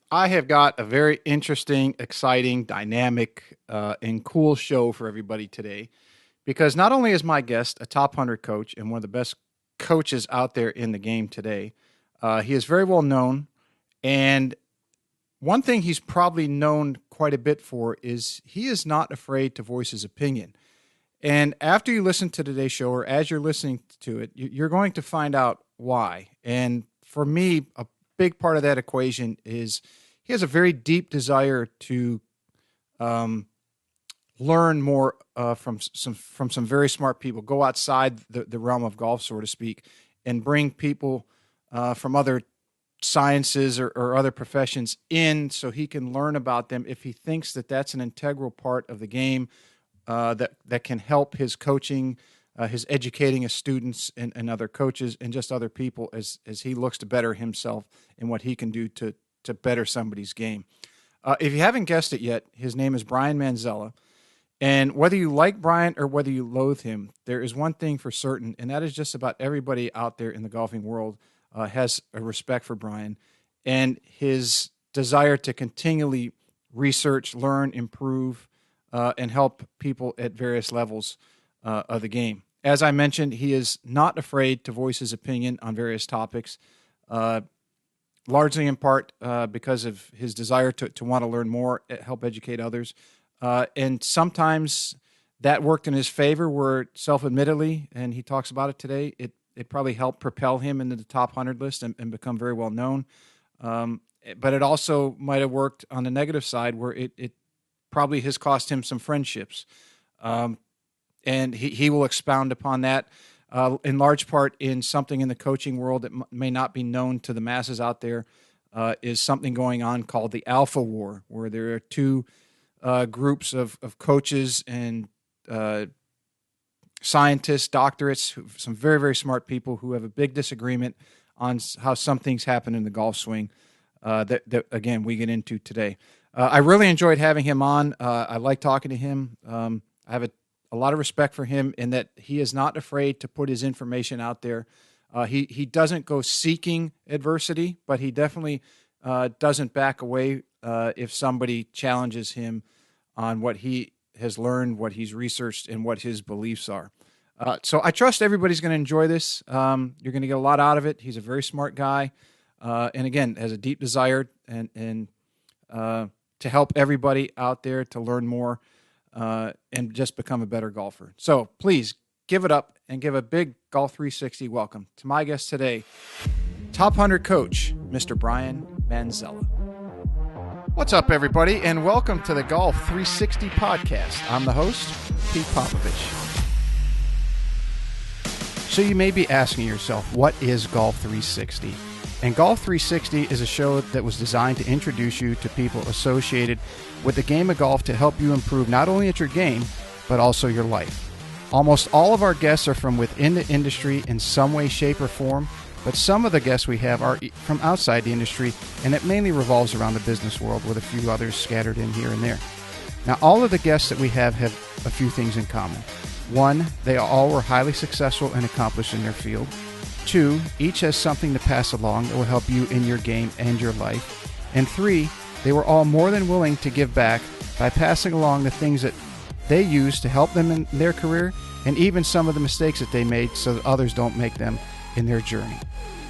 I have got a very interesting, exciting, dynamic, and cool show for everybody today because not only is my guest a top 100 coach and one of the best coaches out there in the game today, he is very well known. And one thing he's probably known quite a bit for is he is not afraid to voice his opinion. And after you listen to today's show, or as you're listening to it, you're going to find out why. And for me, a big part of that equation is he has a very deep desire to um, learn more from some very smart people, go outside the realm of golf, so to speak, and bring people from other sciences or other professions in so he can learn about them if he thinks that that's an integral part of the game that can help his coaching, his educating his students and other coaches and just other people as he looks to better himself and what he can do to better somebody's game. If you haven't guessed it yet, his name is Brian Manzella. And whether you like Brian or whether you loathe him, there is one thing for certain, and that is just about everybody out there in the golfing world has a respect for Brian and his desire to continually research, learn, improve, and help people at various levels of the game. As I mentioned, he is not afraid to voice his opinion on various topics, largely in part because of his desire to want to learn more, help educate others. And sometimes that worked in his favor where self-admittedly, and he talks about it today, it probably helped propel him into the top 100 list and become very well known. But it also might have worked on the negative side where it probably has cost him some friendships. And he will expound upon that in large part in something in the coaching world that may not be known to the masses out there, is something going on called the Alpha War, where there are two groups of coaches and scientists, doctorates, some very, very smart people who have a big disagreement on how some things happen in the golf swing that again, we get into today. I really enjoyed having him on. I like talking to him. I have a lot of respect for him in that he is not afraid to put his information out there. He doesn't go seeking adversity, but he definitely doesn't back away if somebody challenges him on what he has learned, what he's researched, and what his beliefs are. So I trust everybody's going to enjoy this. You're going to get a lot out of it. He's a very smart guy, and again, has a deep desire and to help everybody out there to learn more and just become a better golfer. So please give it up and give a big Golf 360 welcome to my guest today, top 100 coach, Mr. Brian Manzella. What's up, everybody, and welcome to the Golf 360 podcast. I'm the host, Pete Popovich. So you may be asking yourself, what is Golf 360? And Golf 360 is a show that was designed to introduce you to people associated with the game of golf to help you improve not only at your game, but also your life. Almost all of our guests are from within the industry in some way, shape, or form, but some of the guests we have are from outside the industry, and it mainly revolves around the business world with a few others scattered in here and there. Now, all of the guests that we have a few things in common. One, they all were highly successful and accomplished in their field. Two, each has something to pass along that will help you in your game and your life. And three, they were all more than willing to give back by passing along the things that they use to help them in their career and even some of the mistakes that they made so that others don't make them in their journey.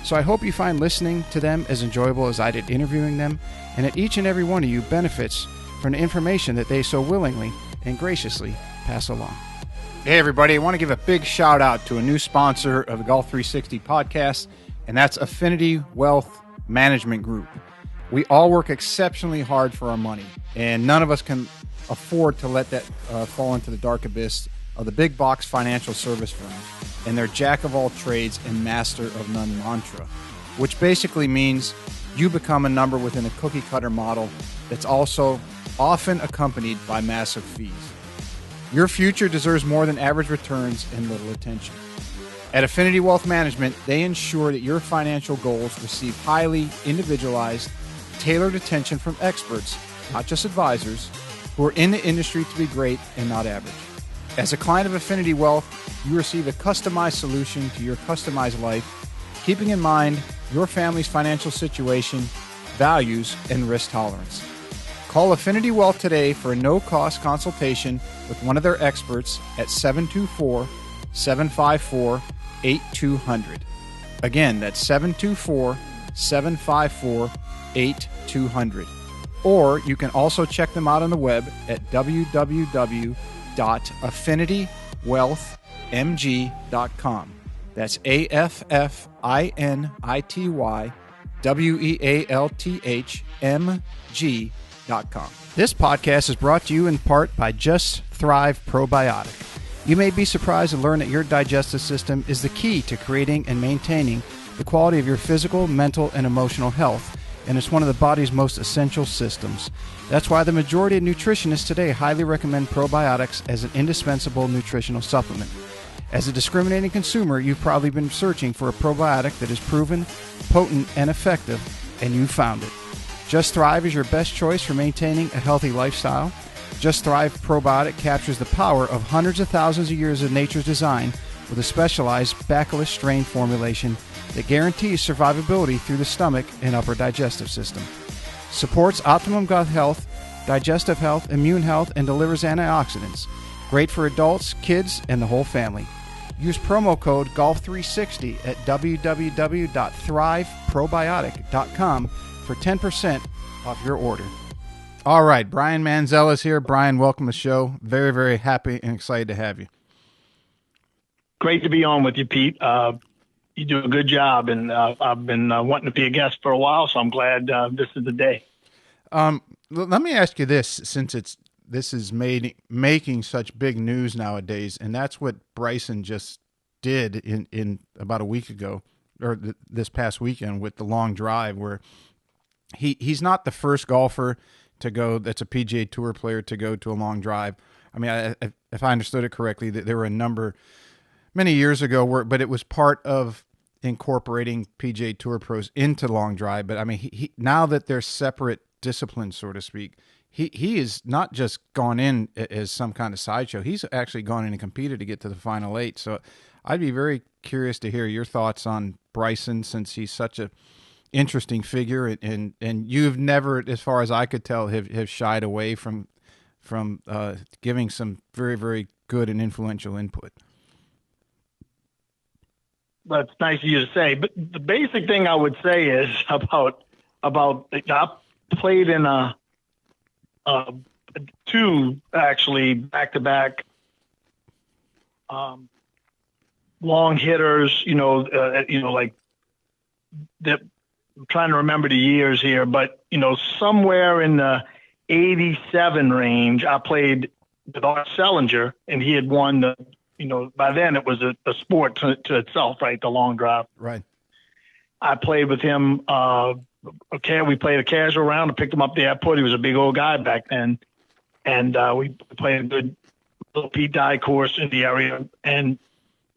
So I hope you find listening to them as enjoyable as I did interviewing them, and that each and every one of you benefits from the information that they so willingly and graciously pass along. Hey, everybody, I want to give a big shout out to a new sponsor of the Golf 360 podcast, and that's Affinity Wealth Management Group. We all work exceptionally hard for our money, and none of us can afford to let that fall into the dark abyss of the big box financial service firms and their jack of all trades and master of none mantra, which basically means you become a number within a cookie cutter model that's also often accompanied by massive fees. Your future deserves more than average returns and little attention. At Affinity Wealth Management, they ensure that your financial goals receive highly individualized, tailored attention from experts, not just advisors, who are in the industry to be great and not average. As a client of Affinity Wealth, you receive a customized solution to your customized life, keeping in mind your family's financial situation, values, and risk tolerance. Call Affinity Wealth today for a no-cost consultation with one of their experts at 724-754-8200. Again, that's 724-754-8200. Or you can also check them out on the web at www.affinitywealthmg.com. That's AFFINITYWEALTHMG.com. This podcast is brought to you in part by Just Thrive Probiotic. You may be surprised to learn that your digestive system is the key to creating and maintaining the quality of your physical, mental, and emotional health, and it's one of the body's most essential systems. That's why the majority of nutritionists today highly recommend probiotics as an indispensable nutritional supplement. As a discriminating consumer, you've probably been searching for a probiotic that is proven, potent, and effective, and you found it. Just Thrive is your best choice for maintaining a healthy lifestyle. Just Thrive Probiotic captures the power of hundreds of thousands of years of nature's design with a specialized bacillus strain formulation that guarantees survivability through the stomach and upper digestive system. Supports optimum gut health, digestive health, immune health, and delivers antioxidants. Great for adults, kids, and the whole family. Use promo code GOLF360 at www.thriveprobiotic.com for 10% off your order. All right, Brian Manzella is here. Brian, welcome to the show. Very, very happy and excited to have you. Great to be on with you, Pete. You do a good job, and I've been wanting to be a guest for a while, so I'm glad this is the day. Let me ask you this, since this is making such big news nowadays, and that's what Bryson just did in about a week ago, or this past weekend with the long drive, where he's not the first golfer to go, that's a PGA Tour player, to go to a long drive. I mean, if I understood it correctly, that there were a number many years ago but it was part of incorporating PGA Tour pros into long drive. But I mean, he now that they're separate disciplines, so to speak, he is not just gone in as some kind of sideshow. He's actually gone in and competed to get to the final eight. So I'd be very curious to hear your thoughts on Bryson, since he's such a interesting figure, and you've never, as far as I could tell, have shied away from giving some very, very good and influential input. That's nice of you to say. But the basic thing I would say is about I played in two actually back-to-back long hitters. Like that. I'm trying to remember the years here, but somewhere in the 87 range, I played with Art Sellinger, and he had won the. By then it was a sport to itself, right? The long drive. Right. I played with him. We played a casual round. I picked him up at the airport. He was a big old guy back then. And we played a good little Pete Dye course in the area. And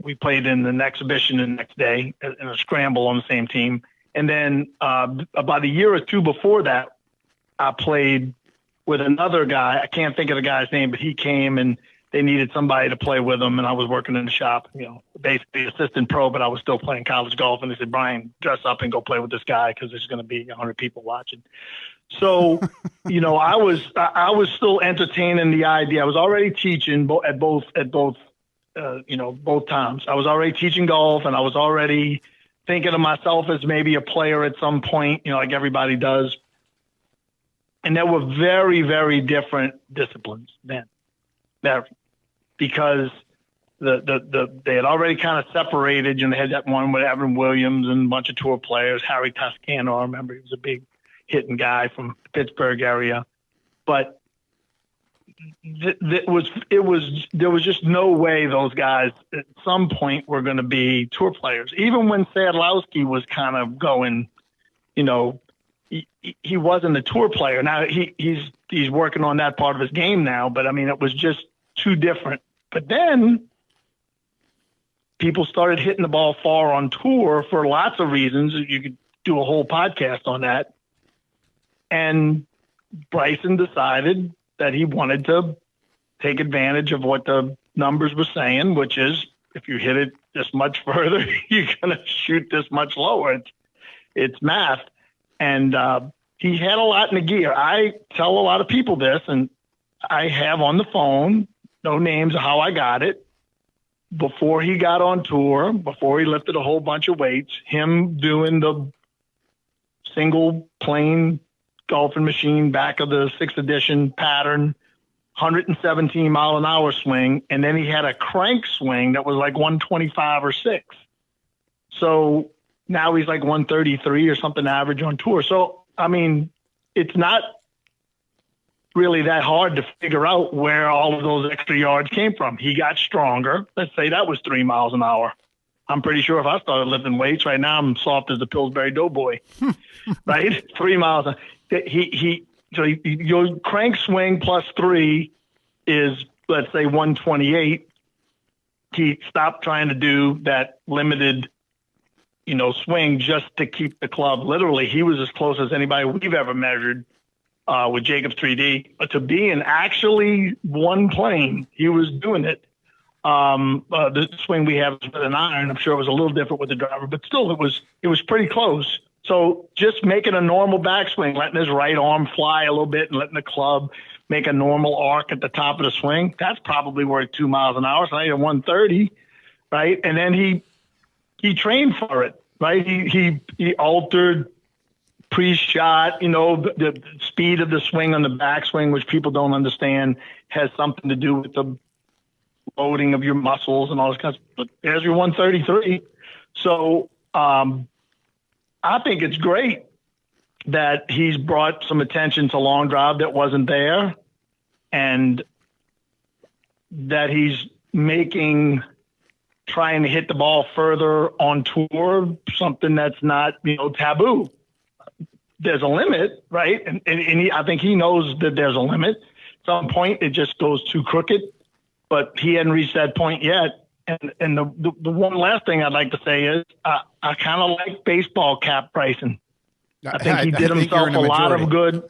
we played in an exhibition the next day in a scramble on the same team. And then about a year or two before that, I played with another guy. I can't think of the guy's name, but he came and they needed somebody to play with them. And I was working in the shop, basically assistant pro, but I was still playing college golf. And they said, Brian, dress up and go play with this guy, because there's going to be 100 people watching. So, I was still entertaining the idea. I was already teaching at both times. I was already teaching golf, and I was already thinking of myself as maybe a player at some point, like everybody does. And there were very, very different disciplines then. Because they had already kind of separated. They had that one with Evan Williams and a bunch of tour players. Harry Toscano, I remember, he was a big hitting guy from the Pittsburgh area. But there was just no way those guys at some point were going to be tour players. Even when Sadlowski was kind of going, he wasn't a tour player. Now he's working on that part of his game now, but I mean, it was just too different. But then people started hitting the ball far on tour for lots of reasons. You could do a whole podcast on that. And Bryson decided that he wanted to take advantage of what the numbers were saying, which is if you hit it this much further, you're going to shoot this much lower. It's math. And he had a lot in the gear. I tell a lot of people this, and I have on the phone, no names of how I got it. Before he got on tour, before he lifted a whole bunch of weights, him doing the single plane golfing machine back of the 6th edition pattern, 117 mile an hour swing. And then he had a crank swing that was like 125 or 6. So now he's like 133 or something average on tour. So, I mean, it's not really that hard to figure out where all of those extra yards came from. He got stronger. Let's say that was 3 miles an hour. I'm pretty sure if I started lifting weights right now, I'm soft as a Pillsbury Doughboy, right? 3 miles. So your crank swing plus 3 is, let's say, 128. He stopped trying to do that limited, swing just to keep the club. Literally, he was as close as anybody we've ever measured with Jacobs 3D. But to be in actually one plane, he was doing it. The swing we have is with an iron. I'm sure it was a little different with the driver, but still it was pretty close. So just making a normal backswing, letting his right arm fly a little bit and letting the club make a normal arc at the top of the swing, that's probably worth 2 miles an hour. So now you're 130, right? And then he trained for it, right? He altered pre-shot, the speed of the swing on the backswing, which people don't understand, has something to do with the loading of your muscles and all this kind of stuff. But there's your 133. So I think it's great that he's brought some attention to long drive that wasn't there, and that he's trying to hit the ball further on tour, something that's not, taboo. There's a limit, right? And I think he knows that there's a limit. At some point, it just goes too crooked, but he hadn't reached that point yet. And the one last thing I'd like to say is I kind of like baseball cap Bryson. I think he did himself a lot of good.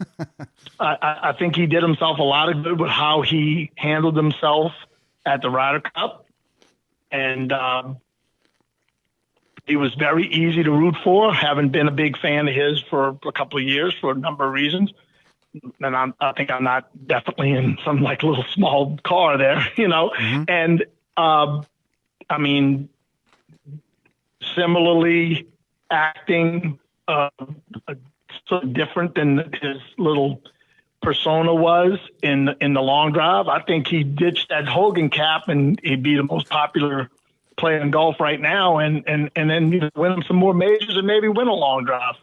I think he did himself a lot of good with how he handled himself at the Ryder Cup. And he was very easy to root for, having been a big fan of his for a couple of years for a number of reasons. And I think I'm not definitely in some like little small car there, Mm-hmm. And I mean, similarly acting sort of different than his little persona was in the long drive. I think he ditched that Hogan cap and he'd be the most popular player in golf right now, and then win him some more majors and maybe win a long drive.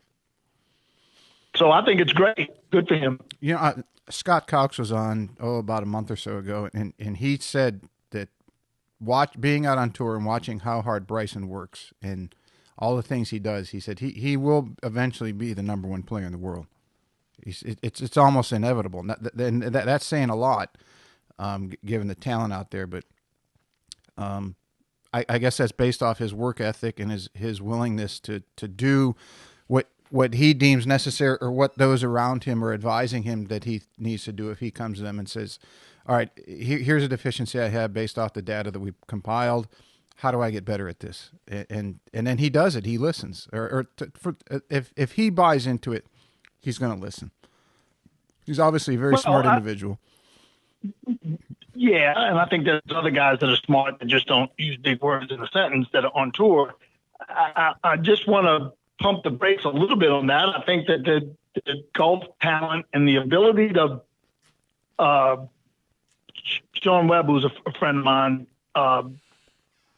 So I think it's great. Good for him. Scott Cox was on about a month or so ago, and he said that being out on tour and watching how hard Bryson works and all the things he does, he said he will eventually be the number one player in the world. It's almost inevitable. That's saying a lot, given the talent out there. But I guess that's based off his work ethic and his willingness to do what he deems necessary, or what those around him are advising him that he needs to do if he comes to them and says, all right, here's a deficiency I have based off the data that we've compiled. How do I get better at this? And then he does it. He listens. If he buys into it, he's going to listen. He's obviously a very smart individual. Yeah, and I think there's other guys that are smart that just don't use big words in a sentence that are on tour. I just want to pump the brakes a little bit on that. I think that the golf talent and the ability to Sean Webb, who's a friend of mine,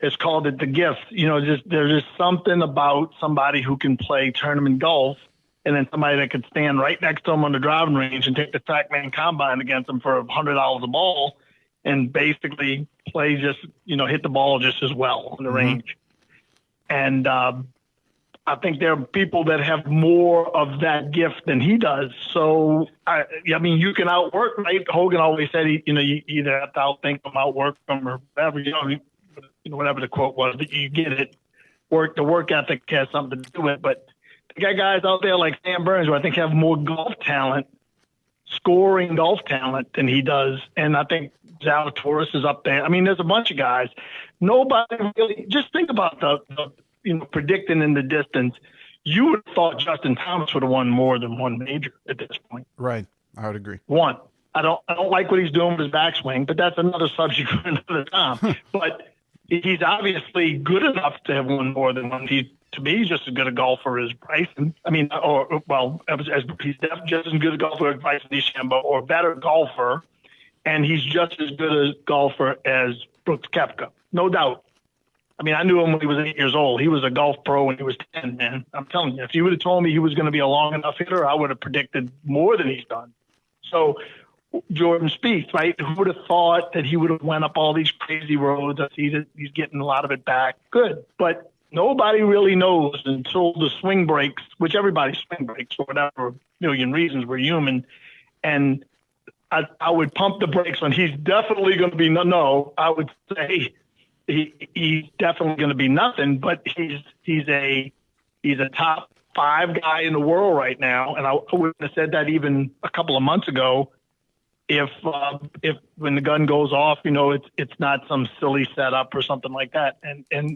has called it the gift. There's just something about somebody who can play tournament golf, and then somebody that could stand right next to him on the driving range and take the TrackMan combine against him for $100 a ball, and basically play just hit the ball just as well on the range. And I think there are people that have more of that gift than he does. So, I mean, you can outwork, right? Hogan always said, you either have to outthink them, outwork them, or whatever, whatever the quote was, but you get it. The work ethic has something to do with it. But you got guys out there like Sam Burns, who I think have more golf talent, scoring golf talent than he does. And I think Zalatoris is up there. I mean, there's a bunch of guys. Nobody really, just think about the predicting in the distance. you would have thought Justin Thomas would have won more than one major at this point. Right. I would agree. One. I don't like what he's doing with his backswing, but that's another subject for another time. But he's obviously good enough to have won more than one. To me, he's just as good a golfer as Bryson. I mean, he's just as good a golfer as Bryson DeChambeau, or better golfer, and he's just as good a golfer as Brooks Koepka, no doubt. I mean, I knew him when he was 8 years old. He was a golf pro when he was 10, man. I'm telling you, if you would have told me he was going to be a long enough hitter, I would have predicted more than he's done. So Jordan Spieth, right? Who would have thought that he would have went up all these crazy roads? He's getting a lot of it back. Good. But nobody really knows until the swing breaks, which everybody swing breaks for whatever million reasons. We're human. And I would pump the brakes on he's definitely going to be no. I would say he's definitely going to be nothing, but he's a top 5 guy in the world right now. And I wouldn't have said that even a couple of months ago. If when the gun goes off, it's not some silly setup or something like that. And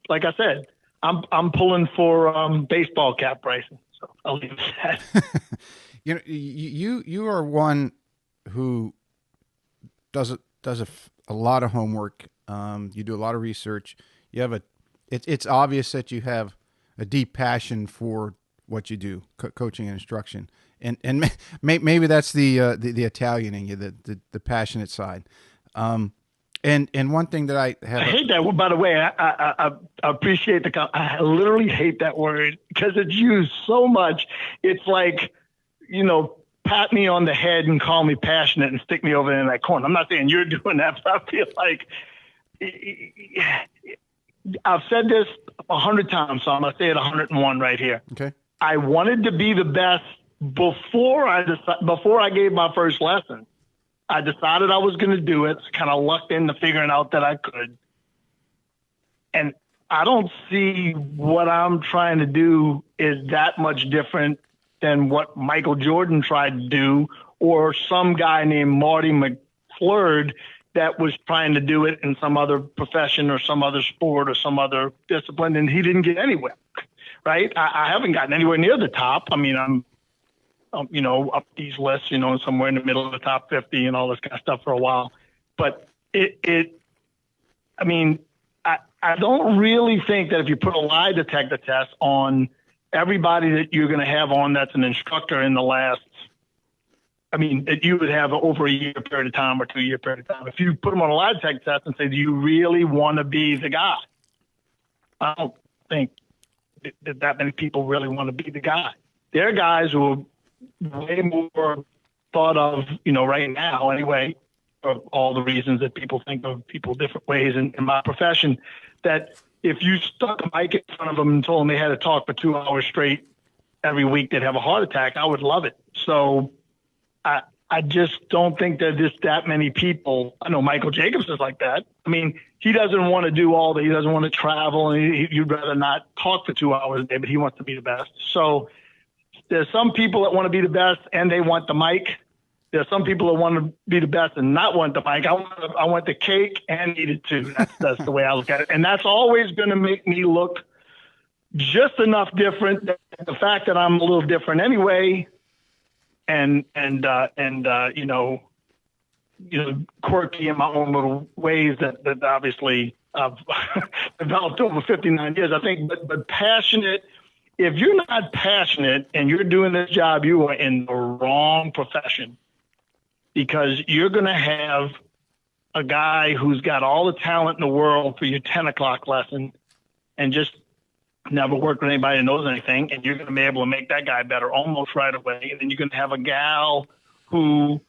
like I said, I'm pulling for baseball cap Bryson. So I'll leave it at that. You are one who does a lot of homework. You do a lot of research. You have it's obvious that you have a deep passion for what you do, coaching and instruction. And maybe that's the Italian in you, the passionate side. And one thing that I hate that. By the way, I appreciate I literally hate that word because it's used so much. It's like, pat me on the head and call me passionate and stick me over in that corner. I'm not saying you're doing that, but I feel like I've said this 100 times, so I'm going to say it 101 right here. Okay. I wanted to be the best before I gave my first lesson. I decided I was going to do it. Kind of lucked into figuring out that I could. And I don't see what I'm trying to do is that much different than what Michael Jordan tried to do, or some guy named Marty McFlurd that was trying to do it in some other profession or some other sport or some other discipline, and he didn't get anywhere, right? I haven't gotten anywhere near the top. I mean, I'm up these lists, somewhere in the middle of the top 50 and all this kind of stuff for a while. But I don't really think that if you put a lie detector test on everybody that you're going to have on that's an instructor in the last, that you would have over a year period of time or 2 year period of time. If you put them on a lie detector test and say, do you really want to be the guy? I don't think that many people really want to be the guy. There are guys who are way more thought of, right now anyway, for all the reasons that people think of people different ways in my profession, that if you stuck a mic in front of them and told them they had to talk for 2 hours straight every week, they'd have a heart attack. I would love it. So I just don't think that there's that many people. I know Michael Jacobs is like that. He doesn't want to do all that. He doesn't want to travel, and he'd rather not talk for 2 hours a day, but he wants to be the best. So there's some people that want to be the best and they want the mic. There's some people that want to be the best and not want the mic. I want the cake and eat it too. That's the way I look at it. And that's always going to make me look just enough different. The fact that I'm a little different anyway, and quirky in my own little ways that obviously I've developed over 59 years, I think, but passionate. If you're not passionate and you're doing this job, you are in the wrong profession, because you're going to have a guy who's got all the talent in the world for your 10 o'clock lesson and just never worked with anybody that knows anything. And you're going to be able to make that guy better almost right away. And then you're going to have a gal who,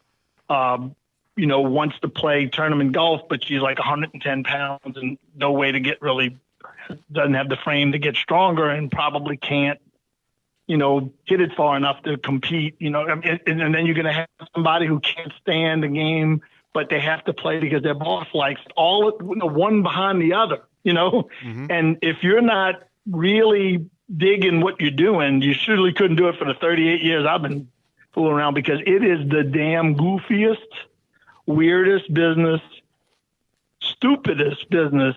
wants to play tournament golf, but she's like 110 pounds and no way to doesn't have the frame to get stronger and probably can't, hit it far enough to compete, and then you're going to have somebody who can't stand the game, but they have to play because their boss likes it, all one behind the other, Mm-hmm. And if you're not really digging what you're doing, you surely couldn't do it for the 38 years I've been fooling around, because it is the damn goofiest, weirdest business, stupidest business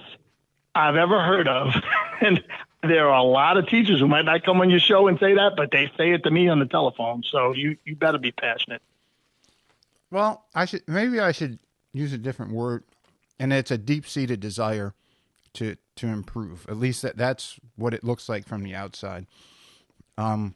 I've ever heard of. And there are a lot of teachers who might not come on your show and say that, but they say it to me on the telephone. So you better be passionate. Well, I should use a different word, and it's a deep-seated desire to improve. At least that's what it looks like from the outside. And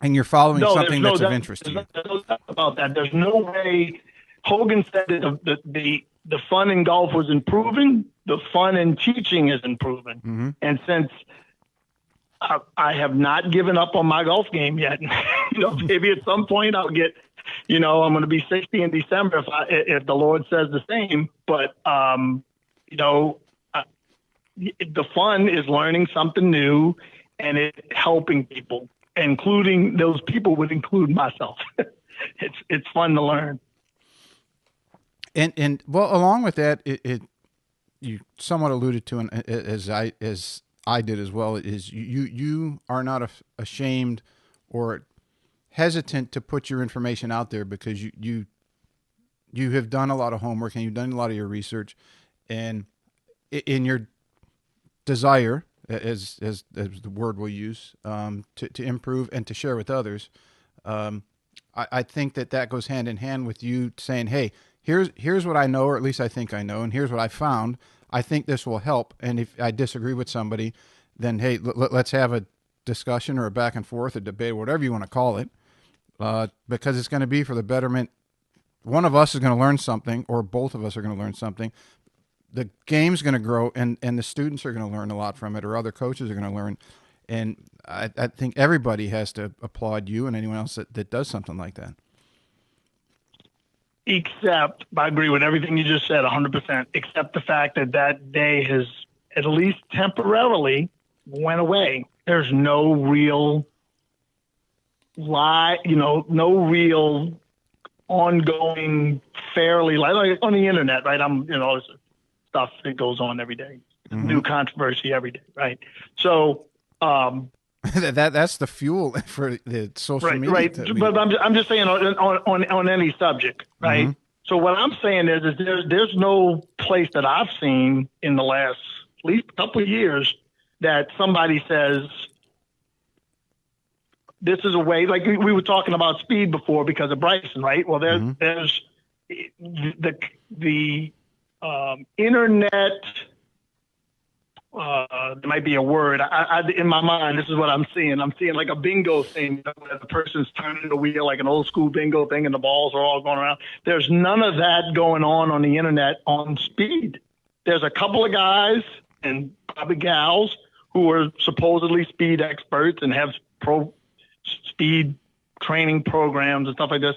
you're following something that's of interest to you. There's no doubt about that. There's no way. Hogan said that the fun in golf was improving. The fun in teaching is improving. Mm-hmm. And since I have not given up on my golf game yet, maybe at some point I'll get, I'm going to be 60 in December if the Lord says the same. But the fun is learning something new and it helping people, including those people would include myself. It's fun to learn. And well, along with that, you somewhat alluded to, and as I did as well, is you are not ashamed or hesitant to put your information out there because you have done a lot of homework and you've done a lot of your research, and in your desire, as the word we'll use, to improve and to share with others, I think that goes hand in hand with you saying, hey, here's what I know, or at least I think I know, and here's what I found. I think this will help. And if I disagree with somebody, then, hey, let's have a discussion or a back and forth, a debate, whatever you want to call it, because it's going to be for the betterment. One of us is going to learn something, or both of us are going to learn something. The game's going to grow, and the students are going to learn a lot from it, or other coaches are going to learn. And I think everybody has to applaud you and anyone else that does something like that. Except, I agree with everything you just said 100%, except the fact that day has at least temporarily went away. There's no real no real ongoing fairly, like on the internet, right? Stuff that goes on every day, mm-hmm. New controversy every day, right? So, that's the fuel for the social media. Right. But I'm just saying on any subject, right? Mm-hmm. So what I'm saying is there's no place that I've seen in the last at least couple of years that somebody says this is a way, like we were talking about speed before because of Bryson, right? Well, there's the internet. There might be a word. I in my mind, this is what I'm seeing. I'm seeing like a bingo thing where the person's turning the wheel, like an old school bingo thing, and the balls are all going around. There's none of that going on the internet on speed. There's a couple of guys and probably gals who are supposedly speed experts and have pro speed training programs and stuff like this.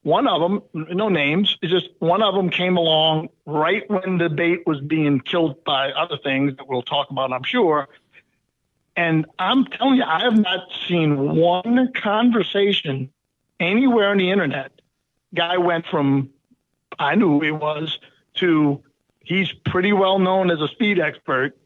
One of them, no names, it's just one of them came along right when the debate was being killed by other things that we'll talk about, I'm sure. And I'm telling you, I have not seen one conversation anywhere on the internet. Guy went from, I knew who he was, to he's pretty well known as a speed expert.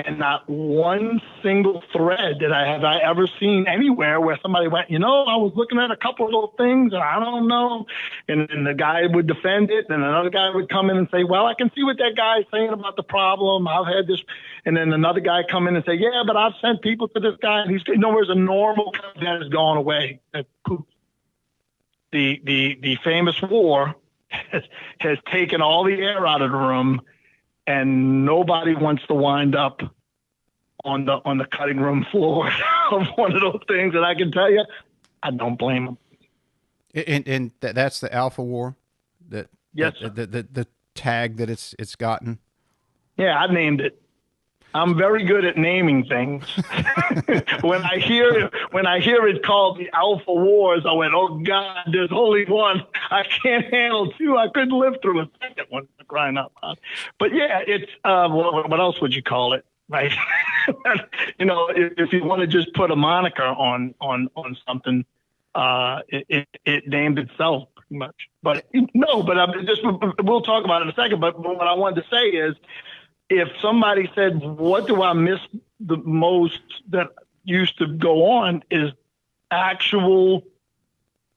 And not one single thread that I ever seen anywhere where somebody went, I was looking at a couple of those things and I don't know. And the guy would defend it. And another guy would come in and say, well, I can see what that guy's saying about the problem. I've had this. And then another guy come in and say, yeah, but I've sent people to this guy. And he's, there's a normal that has gone away. The famous war has taken all the air out of the room. And nobody wants to wind up on the cutting room floor of one of those things. And I can tell you, I don't blame them. And that's the alpha war. Yes. The tag that it's gotten. Yeah, I named it. I'm very good at naming things. When I hear it called the Alpha Wars, I went, oh God, there's only one. I can't handle two. I couldn't live through a second one, crying out loud. But yeah, it's what else would you call it, right? If you want to just put a moniker on something, it named itself pretty much. But we'll talk about it in a second. But what I wanted to say is, if somebody said, what do I miss the most that used to go on is actual,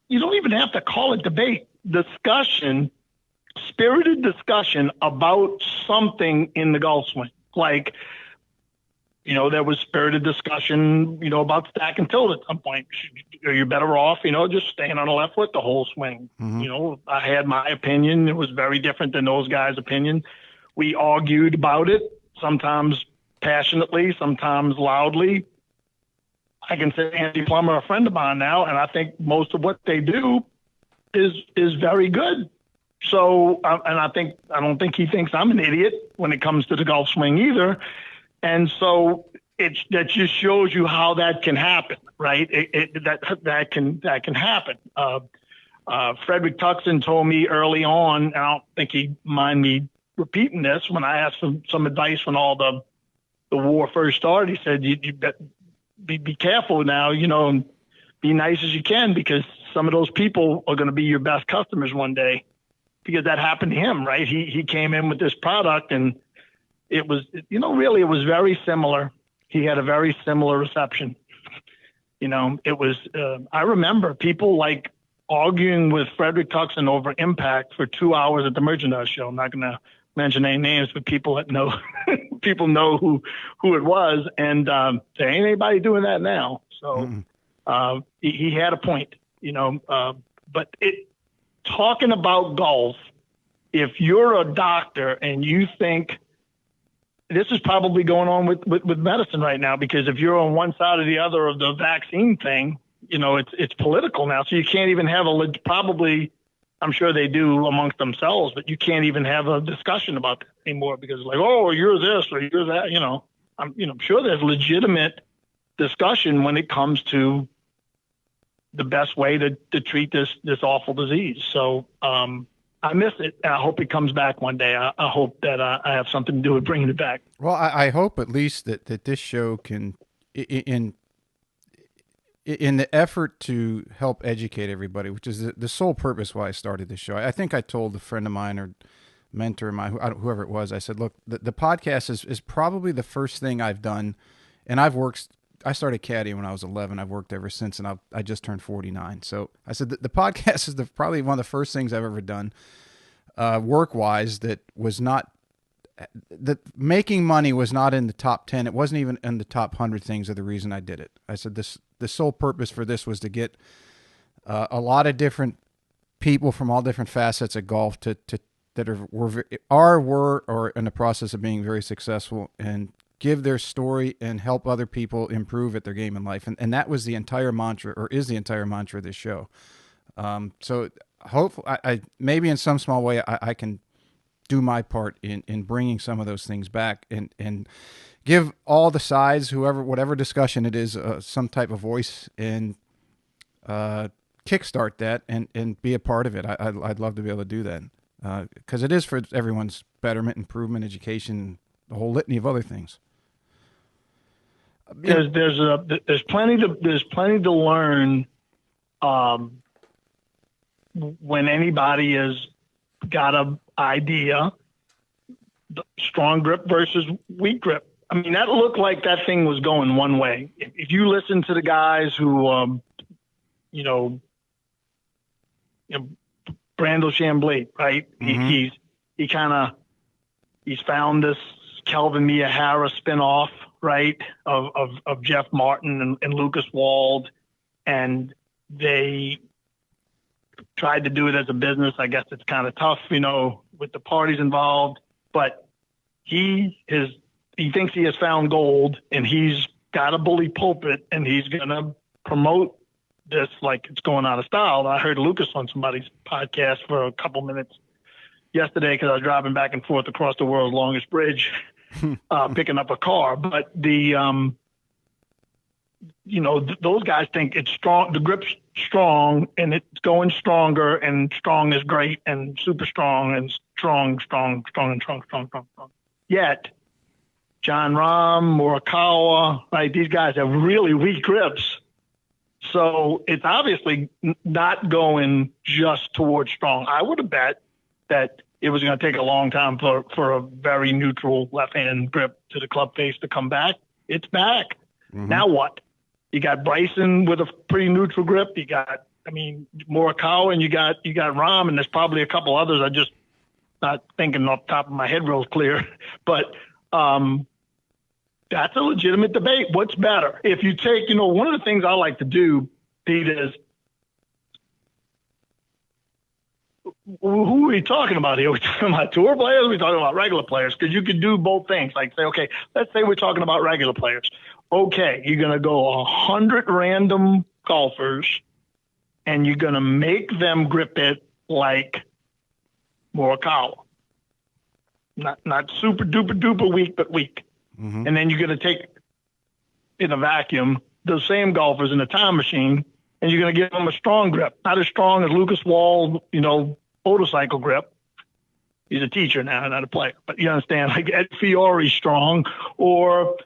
you don't even have to call it debate, discussion, spirited discussion about something in the golf swing. Like There was spirited discussion, about stack and tilt at some point. Are you better off, just staying on the left foot the whole swing? I had my opinion. It was very different than those guys' opinion. We argued about it, sometimes passionately, sometimes loudly. I can say Andy Plummer, a friend of mine now, and I think most of what they do is very good. So, and I don't think he thinks I'm an idiot when it comes to the golf swing either. And so that just shows you how that can happen, right? That can happen. Frederick Tuxton told me early on, and I don't think he'd mind me repeating this, when I asked him some advice when all the war first started. He said, you be careful now, and be nice as you can, because some of those people are going to be your best customers one day, because that happened to him, right? He came in with this product, and it was, really, it was very similar. He had a very similar reception. It was, I remember people like arguing with Frederick Tuxton over impact for 2 hours at the merchandise show. I'm not going to mention any names, but people that know, people know who it was. And there ain't anybody doing that now. So he had a point, but talking about golf, if you're a doctor and you think, this is probably going on with medicine right now, because if you're on one side or the other of the vaccine thing, it's political now. So you can't even have probably, I'm sure they do amongst themselves, but you can't even have a discussion about that anymore, because it's like, oh, you're this or you're that, I'm sure there's legitimate discussion when it comes to the best way to treat this awful disease. So, I miss it. I hope it comes back one day. I hope that I have something to do with bringing it back. Well, I hope at least that this show can, in the effort to help educate everybody, which is the sole purpose why I started this show. I think I told a friend of mine or mentor of mine, whoever it was, I said, look, the podcast is probably the first thing I've done, and I started caddying when I was 11. I've worked ever since, and I just turned 49. So I said the podcast is probably one of the first things I've ever done, work-wise, that making money was not in the top 10. It wasn't even in the top 100 things of the reason I did it. I said the sole purpose for this was to get a lot of different people from all different facets of golf that were or in the process of being very successful, and give their story and help other people improve at their game in life. And that was the entire mantra, or is the entire mantra of this show. So hopefully, I maybe in some small way, I can do my part in bringing some of those things back and give all the sides, whatever discussion it is, some type of voice, and kickstart that and be a part of it. I'd love to be able to do that, because it is for everyone's betterment, improvement, education, the whole litany of other things. There's plenty to learn when anybody has got an idea, strong grip versus weak grip. I mean, that looked like that thing was going one way. If you listen to the guys who, Brandel Chambly, right? Mm-hmm. He's found this Kelvin Mia Harris spinoff, right, of Jeff Martin and Lucas Wald, and they tried to do it as a business. I guess it's kind of tough, with the parties involved, but he thinks he has found gold, and he's got a bully pulpit, and he's going to promote this like it's going out of style. I heard Lucas on somebody's podcast for a couple minutes yesterday, because I was driving back and forth across the world's longest bridge, picking up a car. But those guys think it's strong. The grip's strong, and it's going stronger, and strong is great, and super strong, and strong. Yet, John Rahm, Morikawa, right? These guys have really weak grips. So it's obviously not going just towards strong. I would have bet that it was going to take a long time for a very neutral left-hand grip to the club face to come back. It's back. Mm-hmm. Now what? You got Bryson with a pretty neutral grip. You got, Morikawa, and you got Rahm, and there's probably a couple others. I just not thinking off the top of my head real clear. But That's a legitimate debate. What's better? If you take, one of the things I like to do, Pete, is who are we talking about here? Are we talking about tour players? Or are we talking about regular players? Because you could do both things. Like say, okay, let's say we're talking about regular players. Okay, you're going to go 100 random golfers and you're going to make them grip it like Morikawa. Not super duper duper weak, but weak. Mm-hmm. And then you're going to take in a vacuum those same golfers in a time machine and you're going to give them a strong grip. Not as strong as Lucas Wall, motorcycle grip. He's a teacher now, not a player. But you understand, like Ed Fiore strong or,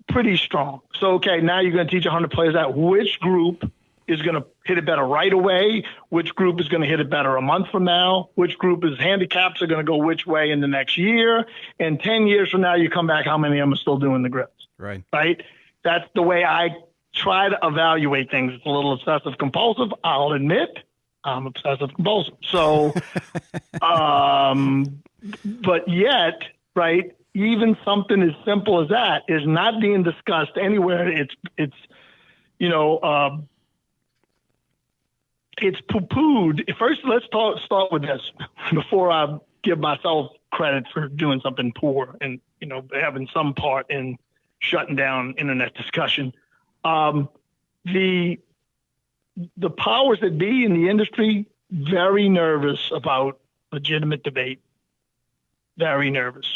pretty strong. So, okay, now you're going to teach 100 players that. Which group is going to hit it better right away? Which group is going to hit it better a month from now? Which group is handicaps are going to go which way in the next year? And 10 years from now, you come back, how many of them are still doing the grips? Right. Right? That's the way I try to evaluate things. It's a little obsessive compulsive. I'll admit I'm obsessive compulsive. So, but yet, right, even something as simple as that is not being discussed anywhere. It's poo-pooed. First, let's start with this before I give myself credit for doing something poor and, having some part in shutting down internet discussion. The powers that be in the industry, very nervous about legitimate debate. Very nervous.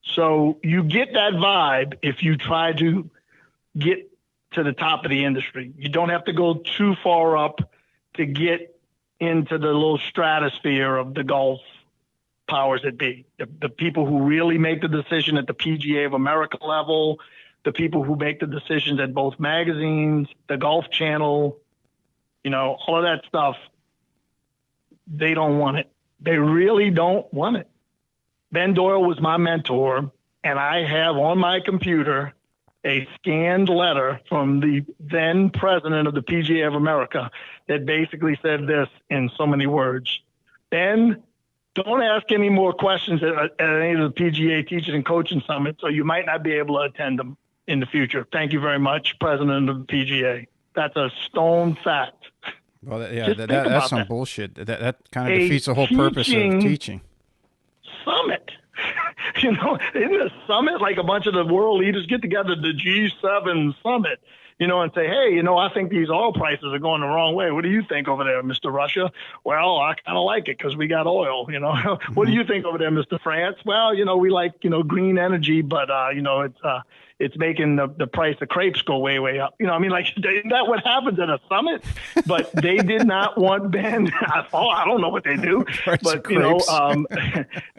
So you get that vibe if you try to get to the top of the industry. You don't have to go too far up to get into the little stratosphere of the golf powers that be. The people who really make the decision at the PGA of America level, the people who make the decisions at both magazines, the Golf Channel, all of that stuff, they don't want it. They really don't want it. Ben Doyle was my mentor, and I have on my computer a scanned letter from the then president of the PGA of America that basically said this in so many words. Ben, don't ask any more questions at any of the PGA teaching and coaching summits, or you might not be able to attend them in the future. Thank you very much, president of the PGA. That's a stone fact. Well, that's some bullshit. That kind of defeats the whole purpose of teaching. Summit. Isn't a summit like a bunch of the world leaders get together, the G7 summit, and say, hey, I think these oil prices are going the wrong way. What do you think over there, Mr. Russia? Well, I kind of like it because we got oil, Mm-hmm. What do you think over there, Mr. France? Well, we like, green energy, but, it's making the price of crepes go way, way up. Isn't that what happens at a summit? But they did not want Ben. I don't know what they do, but the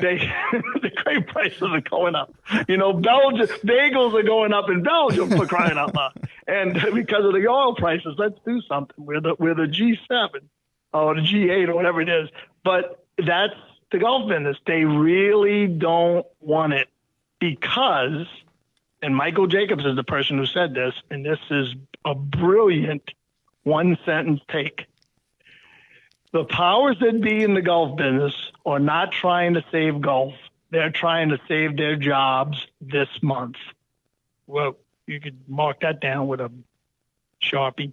crepe prices are going up. Belgium bagels are going up in Belgium for crying out loud, and because of the oil prices, let's do something. We're the G7 or the G8 or whatever it is. But that's the golf business. They really don't want it because. And Michael Jacobs is the person who said this, and this is a brilliant one-sentence take. The powers that be in the golf business are not trying to save golf. They're trying to save their jobs this month. Well, you could mark that down with a Sharpie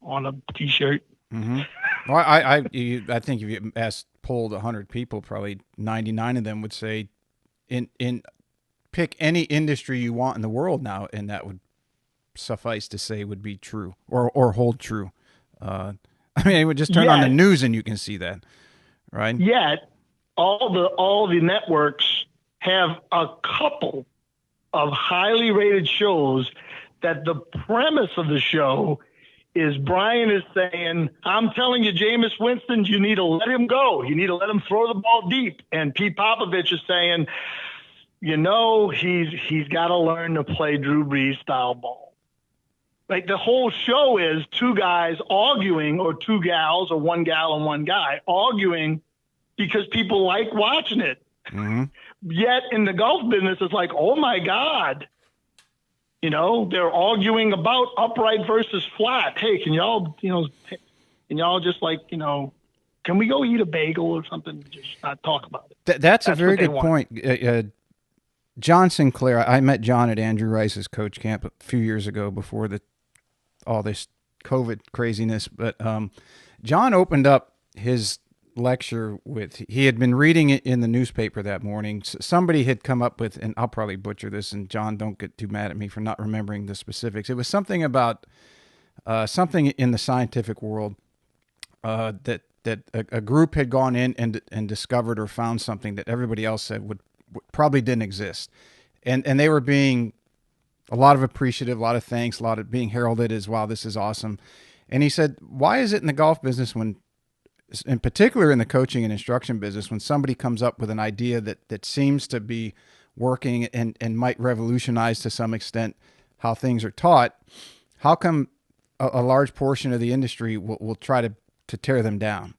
on a T-shirt. Mm-hmm. Well, I think if you polled 100 people, probably 99 of them would say in pick any industry you want in the world now, and that would suffice to say would be true or hold true. It would just turn on the news and you can see that, right? Yet, all the networks have a couple of highly rated shows that the premise of the show is Brian is saying, I'm telling you, Jameis Winston, you need to let him go. You need to let him throw the ball deep. And Pete Popovich is saying, he's got to learn to play Drew Brees style ball. Like the whole show is two guys arguing, or two gals, or one gal and one guy arguing because people like watching it. Mm-hmm. Yet in the golf business, it's like, oh my God, they're arguing about upright versus flat. Hey, can y'all just can we go eat a bagel or something? Just not talk about it. That's a very good point. John Sinclair, I met John at Andrew Rice's coach camp a few years ago before all this COVID craziness. But John opened up his lecture with, he had been reading it in the newspaper that morning. Somebody had come up with, and I'll probably butcher this, and John, don't get too mad at me for not remembering the specifics. It was something about something in the scientific world that a group had gone in and discovered or found something that everybody else said would probably didn't exist. And they were being a lot of appreciative, a lot of thanks, a lot of being heralded as, wow, this is awesome. And he said, why is it in the golf business when, in particular in the coaching and instruction business, when somebody comes up with an idea that seems to be working and might revolutionize to some extent how things are taught, how come a large portion of the industry will try to tear them down?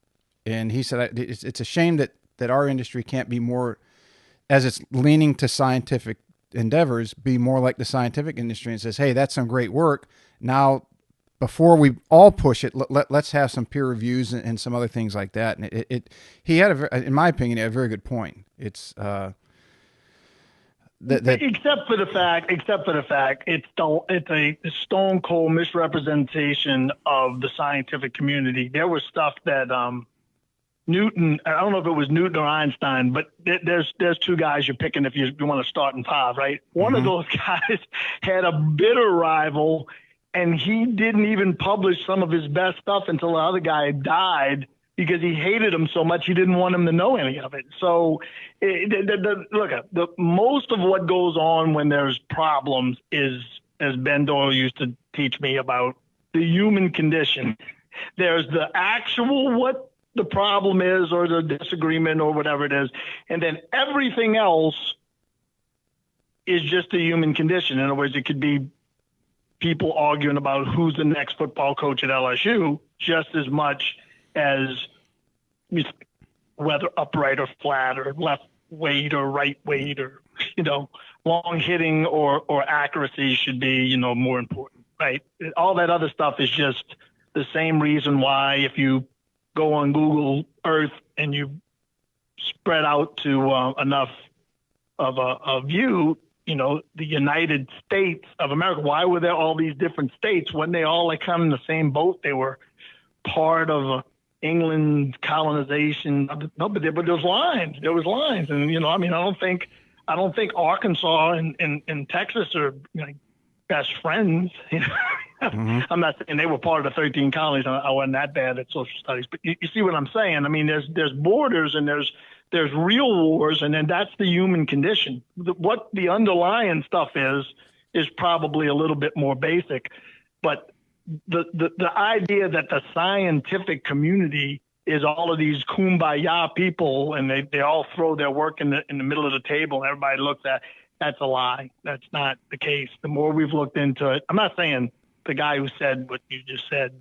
And he said, it's a shame that our industry can't be more, as it's leaning to scientific endeavors, be more like the scientific industry and says, hey, that's some great work. Now, before we all push it, let's have some peer reviews and some other things like that. And he had, in my opinion, a very good point. It's except for the fact, it's a stone cold misrepresentation of the scientific community. There was stuff that Newton, I don't know if it was Newton or Einstein, but there's two guys you're picking if you want to start in five, right? One of those guys had a bitter rival, and he didn't even publish some of his best stuff until the other guy died because he hated him so much he didn't want him to know any of it. So look, most of what goes on when there's problems is, as Ben Doyle used to teach me about, the human condition. There's the actual what the problem is or the disagreement or whatever it is, and then everything else is just the human condition. In other words, it could be people arguing about who's the next football coach at LSU just as much as whether upright or flat or left weight or right weight or, long hitting or accuracy should be, more important, right? All that other stuff is just the same reason why if you go on Google Earth and you spread out to enough of a view, the United States of America. Why were there all these different states when they all kind of in the same boat? They were part of England's colonization. No, but there was lines. There was lines, and I don't think Arkansas and Texas are best friends. Mm-hmm. I'm not saying they were part of the 13 colonies. I wasn't that bad at social studies, but you see what I'm saying? I mean, there's borders and there's real wars, and then that's the human condition. What the underlying stuff is probably a little bit more basic, but the idea that the scientific community is all of these kumbaya people and they all throw their work in the middle of the table and everybody looks at, that's a lie. That's not the case. The more we've looked into it, I'm not saying the guy who said what you just said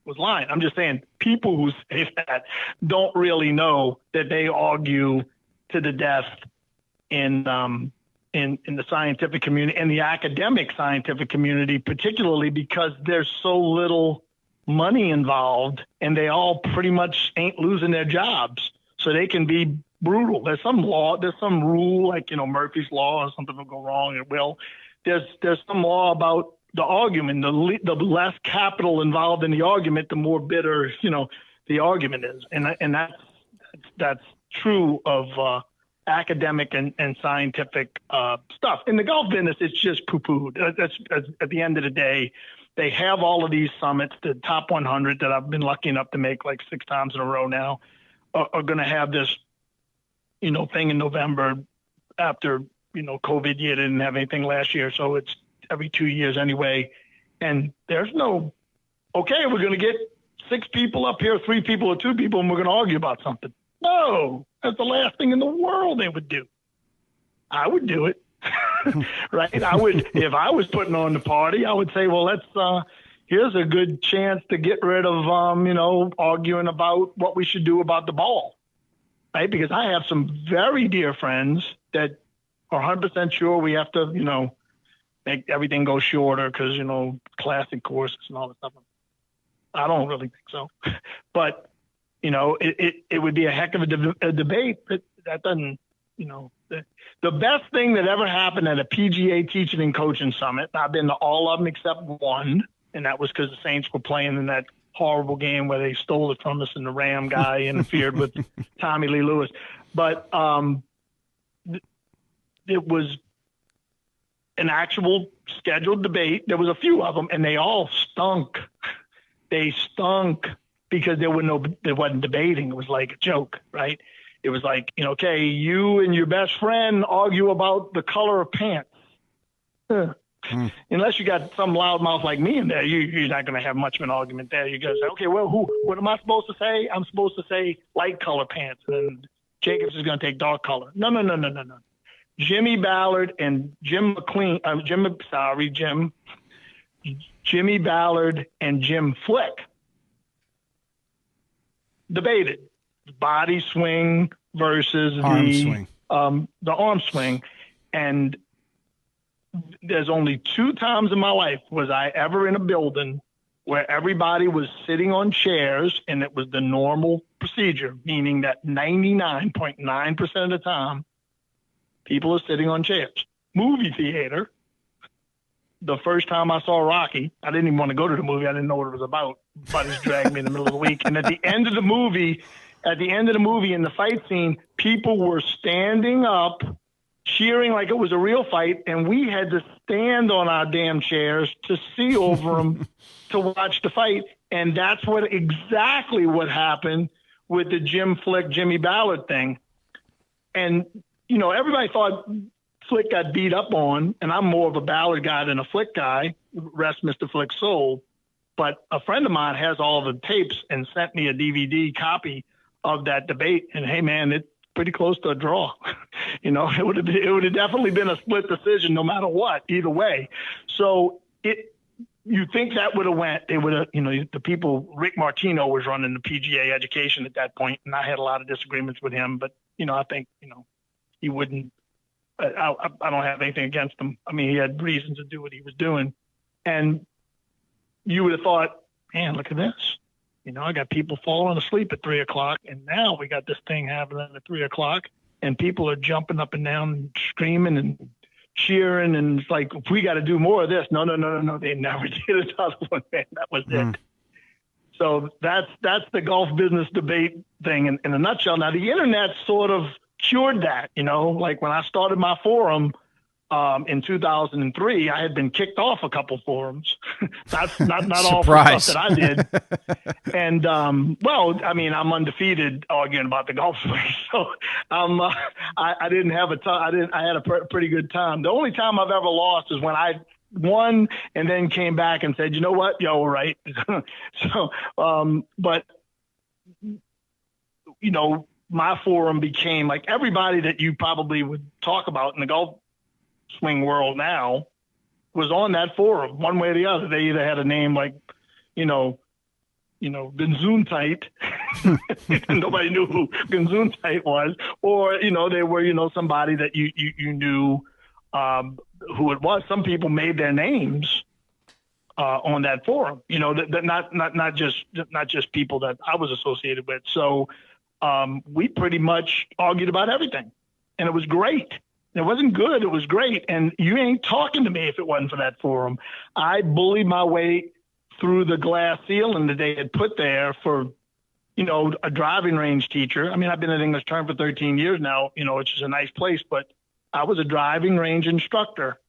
was lying. I'm just saying people who say that don't really know that they argue to the death in the scientific community and the academic scientific community, particularly because there's so little money involved and they all pretty much ain't losing their jobs. So they can be brutal. There's some law, there's some rule like, Murphy's Law or something will go wrong. It will. There's some law about the argument. The less capital involved in the argument, the more bitter, the argument is. And that's true of academic and scientific stuff. In the golf business, it's just poo-pooed. That's at the end of the day. They have all of these summits, the top 100 that I've been lucky enough to make like 6 times in a row now, are going to have this, thing in November after, COVID year didn't have anything last year. So it's every 2 years anyway. And there's no, okay, we're going to get 6 people up here, 3 people or 2 people, and we're going to argue about something. No, that's the last thing in the world they would do. I would do it. Right? I would, if I was putting on the party, I would say, well, here's a good chance to get rid of, arguing about what we should do about the ball, right? Because I have some very dear friends that are 100% sure we have to, make everything go shorter because, classic courses and all that stuff. I don't really think so. But, It would be a heck of a debate, but that doesn't, the best thing that ever happened at a PGA Teaching and Coaching Summit, I've been to all of them except one, and that was because the Saints were playing in that horrible game where they stole it from us and the Ram guy interfered with Tommy Lee Lewis. But it was an actual scheduled debate. There was a few of them, and they all stunk. They stunk because there wasn't debating. It was like a joke, right? It was like, okay, you and your best friend argue about the color of pants. Unless you got some loudmouth like me in there, you're not going to have much of an argument there. You're going to say, okay, well, what am I supposed to say? I'm supposed to say light color pants, and then Jacobs is going to take dark color. No. Jimmy Ballard and Jimmy Ballard and Jim Flick debated body swing versus the arm swing. And there's only 2 times in my life was I ever in a building where everybody was sitting on chairs and it was the normal procedure, meaning that 99.9% of the time people are sitting on chairs. Movie theater. The first time I saw Rocky, I didn't even want to go to the movie. I didn't know what it was about. Buddies dragged me in the middle of the week. And at the end of the movie, in the fight scene, people were standing up, cheering like it was a real fight, and we had to stand on our damn chairs to see over them to watch the fight. And that's exactly what happened with the Jim Flick, Jimmy Ballard thing. And, everybody thought Flick got beat up on, and I'm more of a Ballard guy than a Flick guy, rest Mr. Flick's soul. But a friend of mine has all the tapes and sent me a DVD copy of that debate. And hey, man, it's pretty close to a draw. It would have definitely been a split decision no matter what, either way. So you think that would have went, they would have, the people, Rick Martino was running the PGA education at that point, and I had a lot of disagreements with him, but, I think, he wouldn't, I don't have anything against him. I mean, he had reasons to do what he was doing. And you would have thought, man, look at this. I got people falling asleep at 3:00, and now we got this thing happening at 3:00, and people are jumping up and down and screaming and cheering. And it's like, we got to do more of this. No. They never did another one, man. That was it. So that's the golf business debate thing in a nutshell. Now, the internet sort of cured that, like when I started my forum in 2003, I had been kicked off a couple forums. That's not all for stuff that I did. And I'm undefeated arguing about the golf swing. So I didn't have I had a pretty good time. The only time I've ever lost is when I won and then came back and said, you know what, we're right. So, but my forum became like everybody that you probably would talk about in the golf swing world now was on that forum one way or the other. They either had a name like, Gesundheit, and nobody knew who Gesundheit was, or, they were, somebody that you knew who it was. Some people made their names on that forum, not just people that I was associated with. So we pretty much argued about everything, and it was great. It wasn't good. It was great. And you ain't talking to me if it wasn't for that forum. I bullied my way through the glass ceiling that they had put there for, a driving range teacher. I mean, I've been at English Term for 13 years now, which is a nice place, but I was a driving range instructor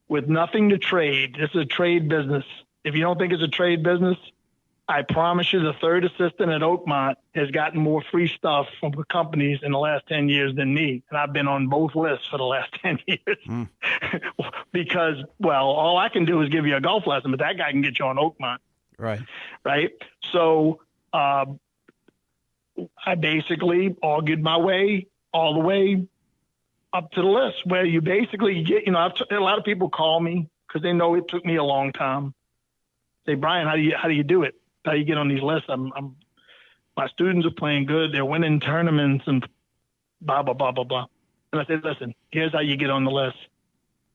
with nothing to trade. This is a trade business. If you don't think it's a trade business, I promise you the third assistant at Oakmont has gotten more free stuff from the companies in the last 10 years than me. And I've been on both lists for the last 10 years because, all I can do is give you a golf lesson, but that guy can get you on Oakmont. Right. Right. So I basically argued my way all the way up to the list where you basically get, a lot of people call me because they know it took me a long time. Say, Brian, how do you do it? How you get on these lists? My students are playing good. They're winning tournaments and blah, blah, blah, blah, blah. And I said, listen, here's how you get on the list.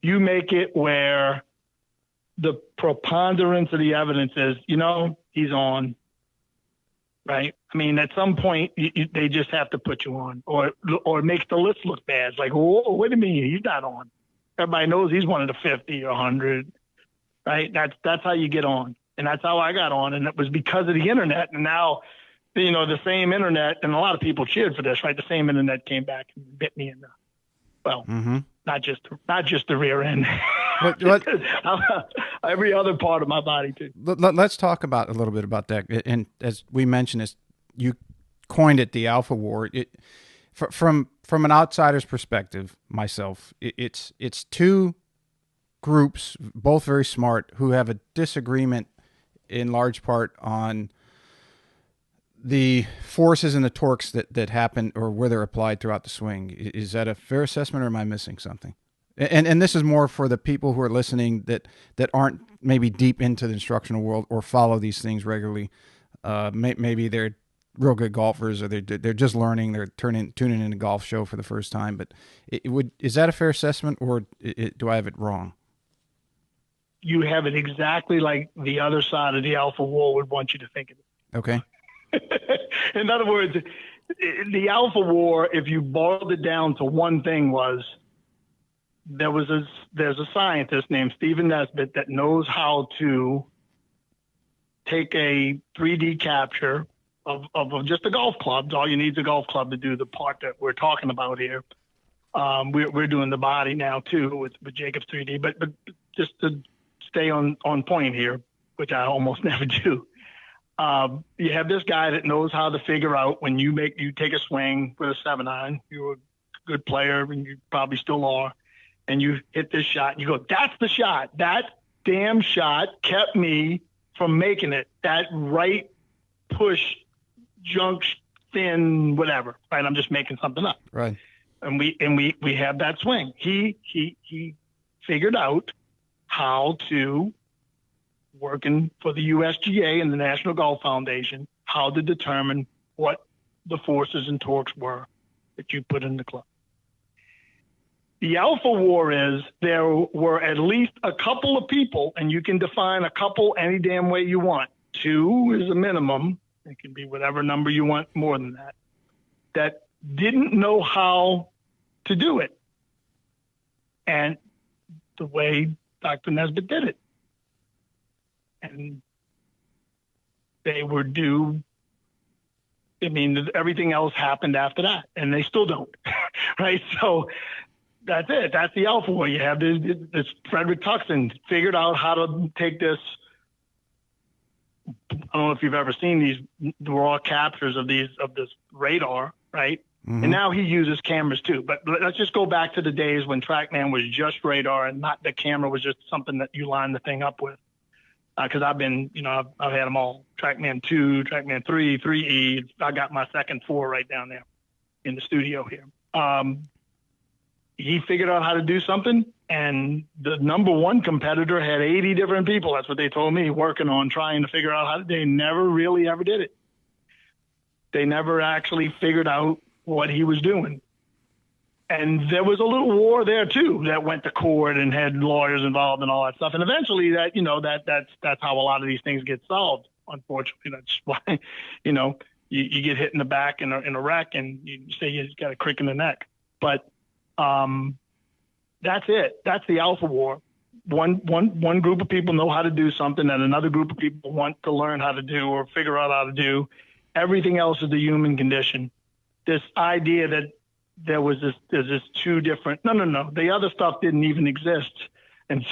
You make it where the preponderance of the evidence is, he's on. right? I mean, at some point, they just have to put you on, or it makes the list look bad. It's like, whoa, wait a minute, he's not on. Everybody knows he's one of the 50 or 100, right? That's how you get on, and that's how I got on, and it was because of the internet. And now, the same internet, and a lot of people cheered for this, right? The same internet came back and bit me in the, well, not just the rear end. Every other part of my body too. Let's talk about a little bit about that. And as we mentioned, you coined it the Alpha War. From an outsider's perspective, myself, it's two groups, both very smart, who have a disagreement in large part on the forces and the torques that happen or where they're applied throughout the swing. Is that a fair assessment, or am I missing something? And this is more for the people who are listening that aren't maybe deep into the instructional world or follow these things regularly. Maybe they're real good golfers, or they're just learning. They're tuning in a golf show for the first time. But is that a fair assessment, or do I have it wrong? You have it exactly like the other side of the Alpha War would want you to think of it. Okay. In other words, the Alpha War, if you boiled it down to one thing, was there's a scientist named Stephen Nesbitt that knows how to take a 3D capture of just a golf club. All you need is a golf club to do the part that we're talking about here. We're doing the body now too with Jacob's 3D, but just to stay on point here, which I almost never do. You have this guy that knows how to figure out when you take a swing with a 7-iron. You're a good player, and you probably still are, and you hit this shot. And you go, that's the shot. That damn shot kept me from making it. That right push, junk, thin, whatever. Right? I'm just making something up. Right. And we have that swing. He figured out how to, working for the USGA and the National Golf Foundation, how to determine what the forces and torques were that you put in the club. The Alpha War is there were at least a couple of people, and you can define a couple any damn way you want. 2 is a minimum. It can be whatever number you want more than that, that didn't know how to do it. And the way Dr. Nesbitt did it. And they were due. I mean, everything else happened after that, and they still don't, right? So that's it. That's the Alpha War. You have this Frederick Tuxton figured out how to take this. I don't know if you've ever seen these raw captures of this radar, right? Mm-hmm. And now he uses cameras too. But let's just go back to the days when TrackMan was just radar and not the camera was just something that you line the thing up with. Because I've been, I've had them all. TrackMan 2, TrackMan 3, 3E. I got my second 4 right down there in the studio here. He figured out how to do something, and the number one competitor had 80 different people. That's what they told me, working on trying to figure out how to. They never really ever did it. They never actually figured out what he was doing. And there was a little war there too that went to court and had lawyers involved and all that stuff. And eventually that's how a lot of these things get solved. Unfortunately, that's why, you get hit in the back in a wreck and you say you got a crick in the neck. But that's it. That's the Alpha War. One group of people know how to do something that another group of people want to learn how to do or figure out how to do. Everything else is the human condition. This idea that there's this 2 different, no. The other stuff didn't even exist. And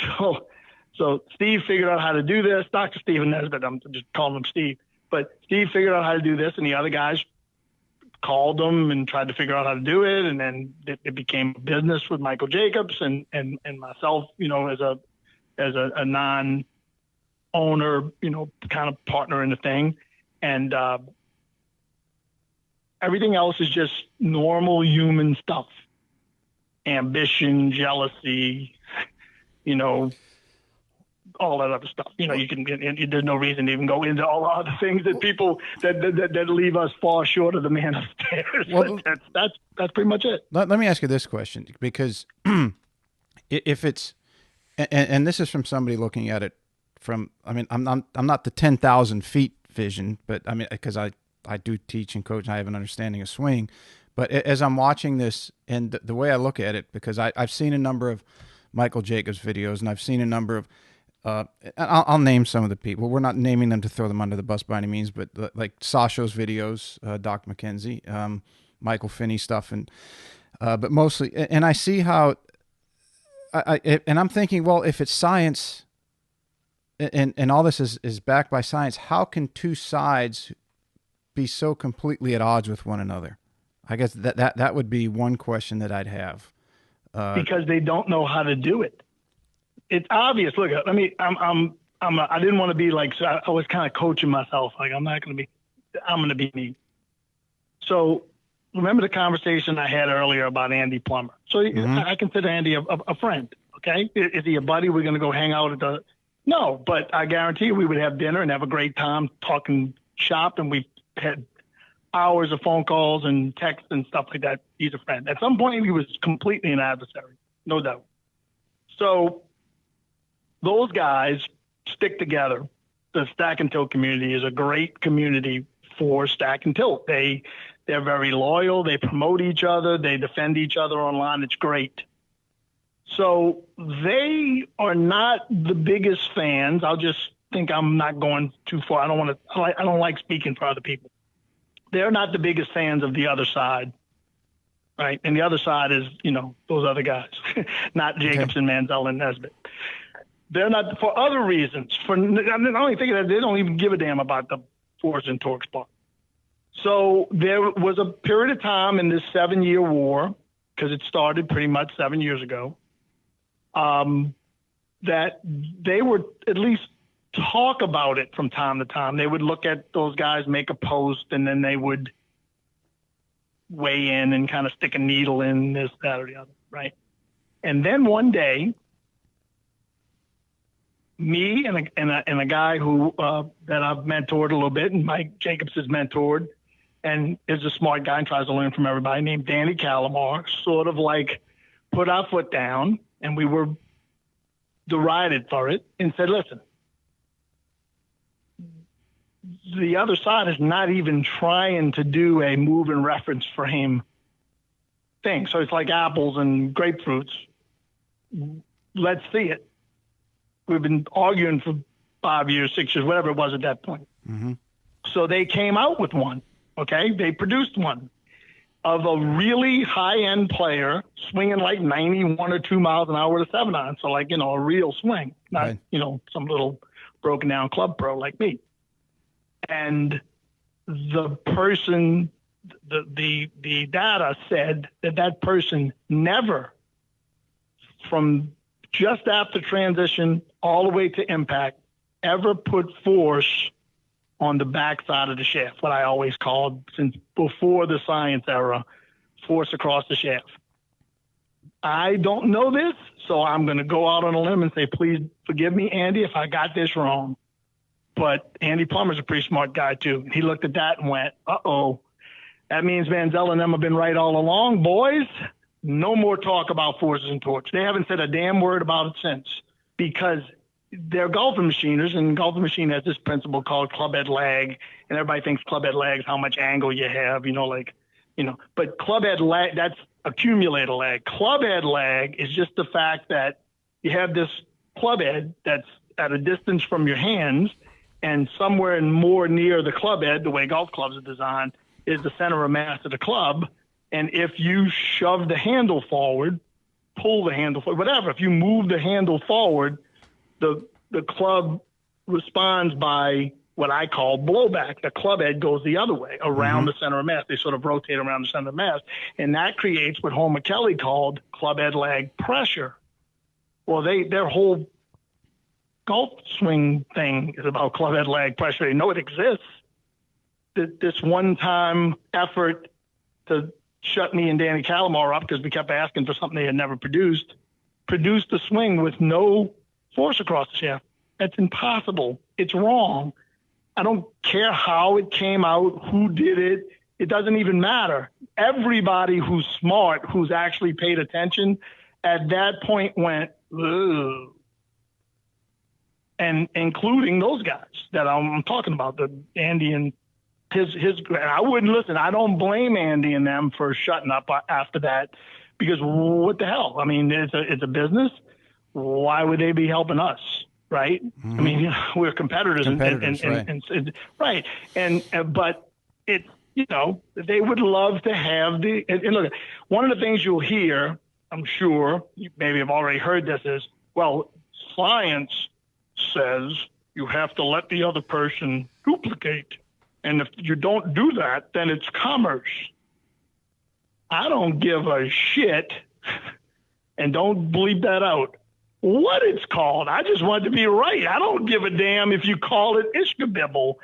so Steve figured out how to do this. Dr. Stephen Nesbitt, I'm just calling him Steve. But Steve figured out how to do this, and the other guys called him and tried to figure out how to do it. And then it became a business with Michael Jacobs and myself, as a non-owner, kind of partner in the thing. And everything else is just normal human stuff. Ambition, jealousy, all that other stuff. You can. There's no reason to even go into all the other things that people that leave us far short of the man upstairs. Well, that's pretty much it. Let me ask you this question, because if it's and this is from somebody looking at it from. I mean, I'm not the 10,000 feet vision, but I mean, because I I do teach and coach, and I have an understanding of swing. But as I'm watching this, and the way I look at it, because I've seen a number of Michael Jacobs videos, and I've seen a number of, I'll name some of the people. We're not naming them to throw them under the bus by any means, but like Sasho's videos, Doc McKenzie, Michael Finney stuff, and but mostly, and I see how, and I'm thinking, well, if it's science, and all this is backed by science, how can two sides be so completely at odds with one another? I guess that would be one question that I'd have. Because they don't know how to do it. It's obvious. Look, I didn't want to be like, so I was kind of coaching myself. Like, I'm going to be me. So remember the conversation I had earlier about Andy Plummer. So I consider Andy a friend. Okay. Is he a buddy? We're going to go hang out no, but I guarantee you we would have dinner and have a great time talking shop. And we had hours of phone calls and texts and stuff like that. He's a friend. At some point, he was completely an adversary, no doubt. So those guys stick together. The Stack and Tilt community is a great community for Stack and Tilt. They're very loyal. They promote each other. They defend each other online. It's great. So they are not the biggest fans. I'll just think I'm not going too far. I don't like speaking for other people. They're not the biggest fans of the other side, right? And the other side is, those other guys, not Jacobson, Manzella, and Nesbitt. They're not, for other reasons. I only think that they don't even give a damn about the force and torque part. So there was a period of time in this 7-year war, because it started pretty much 7 years ago, that they would at least talk about it from time to time. They would look at those guys, make a post, and then they would weigh in and kind of stick a needle in this, that, or the other, right? And then one day, me and a guy who that I've mentored a little bit, and Mike Jacobs has mentored, and is a smart guy and tries to learn from everybody, named Danny Calamar, sort of like put our foot down, and we were derided for it, and said, listen, the other side is not even trying to do a move and reference frame thing. So it's like apples and grapefruits. Let's see it. We've been arguing for 5 years, 6 years, whatever it was at that point. Mm-hmm. So they came out with one, okay? They produced one of a really high-end player swinging like 91 or 2 miles an hour with a 7-iron. So like, a real swing, not, right. Some little broken down club pro like me. And the person, the data said that person never, from just after transition all the way to impact, ever put force on the backside of the shaft, what I always called, since before the science era, force across the shaft. I don't know this, so I'm going to go out on a limb and say, please forgive me, Andy, if I got this wrong. But Andy Plummer's a pretty smart guy, too. He looked at that and went, uh-oh, that means Manzella and them have been right all along, boys. No more talk about forces and torques. They haven't said a damn word about it since, because they're golfing machiners, and golfing machine has this principle called club head lag, and everybody thinks club head lag is how much angle you have, but club head lag, that's accumulator lag. Club head lag is just the fact that you have this club head that's at a distance from your hands, and somewhere more near the club head, the way golf clubs are designed, is the center of mass of the club. And if you shove the handle forward, pull the handle forward, whatever, if you move the handle forward, the club responds by what I call blowback. The club head goes the other way, around the center of mass. They sort of rotate around the center of mass. And that creates what Homer Kelly called club head lag pressure. Well, their whole golf swing thing is about club head lag pressure. They know it exists. This one-time effort to shut me and Danny Calamar up because we kept asking for something they had never produced a swing with no force across the shaft. That's impossible. It's wrong. I don't care how it came out, who did it. It doesn't even matter. Everybody who's smart, who's actually paid attention, at that point went, ugh. And including those guys that I'm talking about, the Andy and and I wouldn't listen. I don't blame Andy and them for shutting up after that, because what the hell? I mean, it's a business. Why would they be helping us? Right. Mm-hmm. I mean, we're competitors, right. Right. But it, they would love to have and look, one of the things you'll hear, I'm sure you maybe have already heard this, is, well, science says you have to let the other person duplicate. And if you don't do that, then it's commerce. I don't give a shit, and don't bleep that out, what it's called. I just want it to be right. I don't give a damn if you call it Ishkabibble.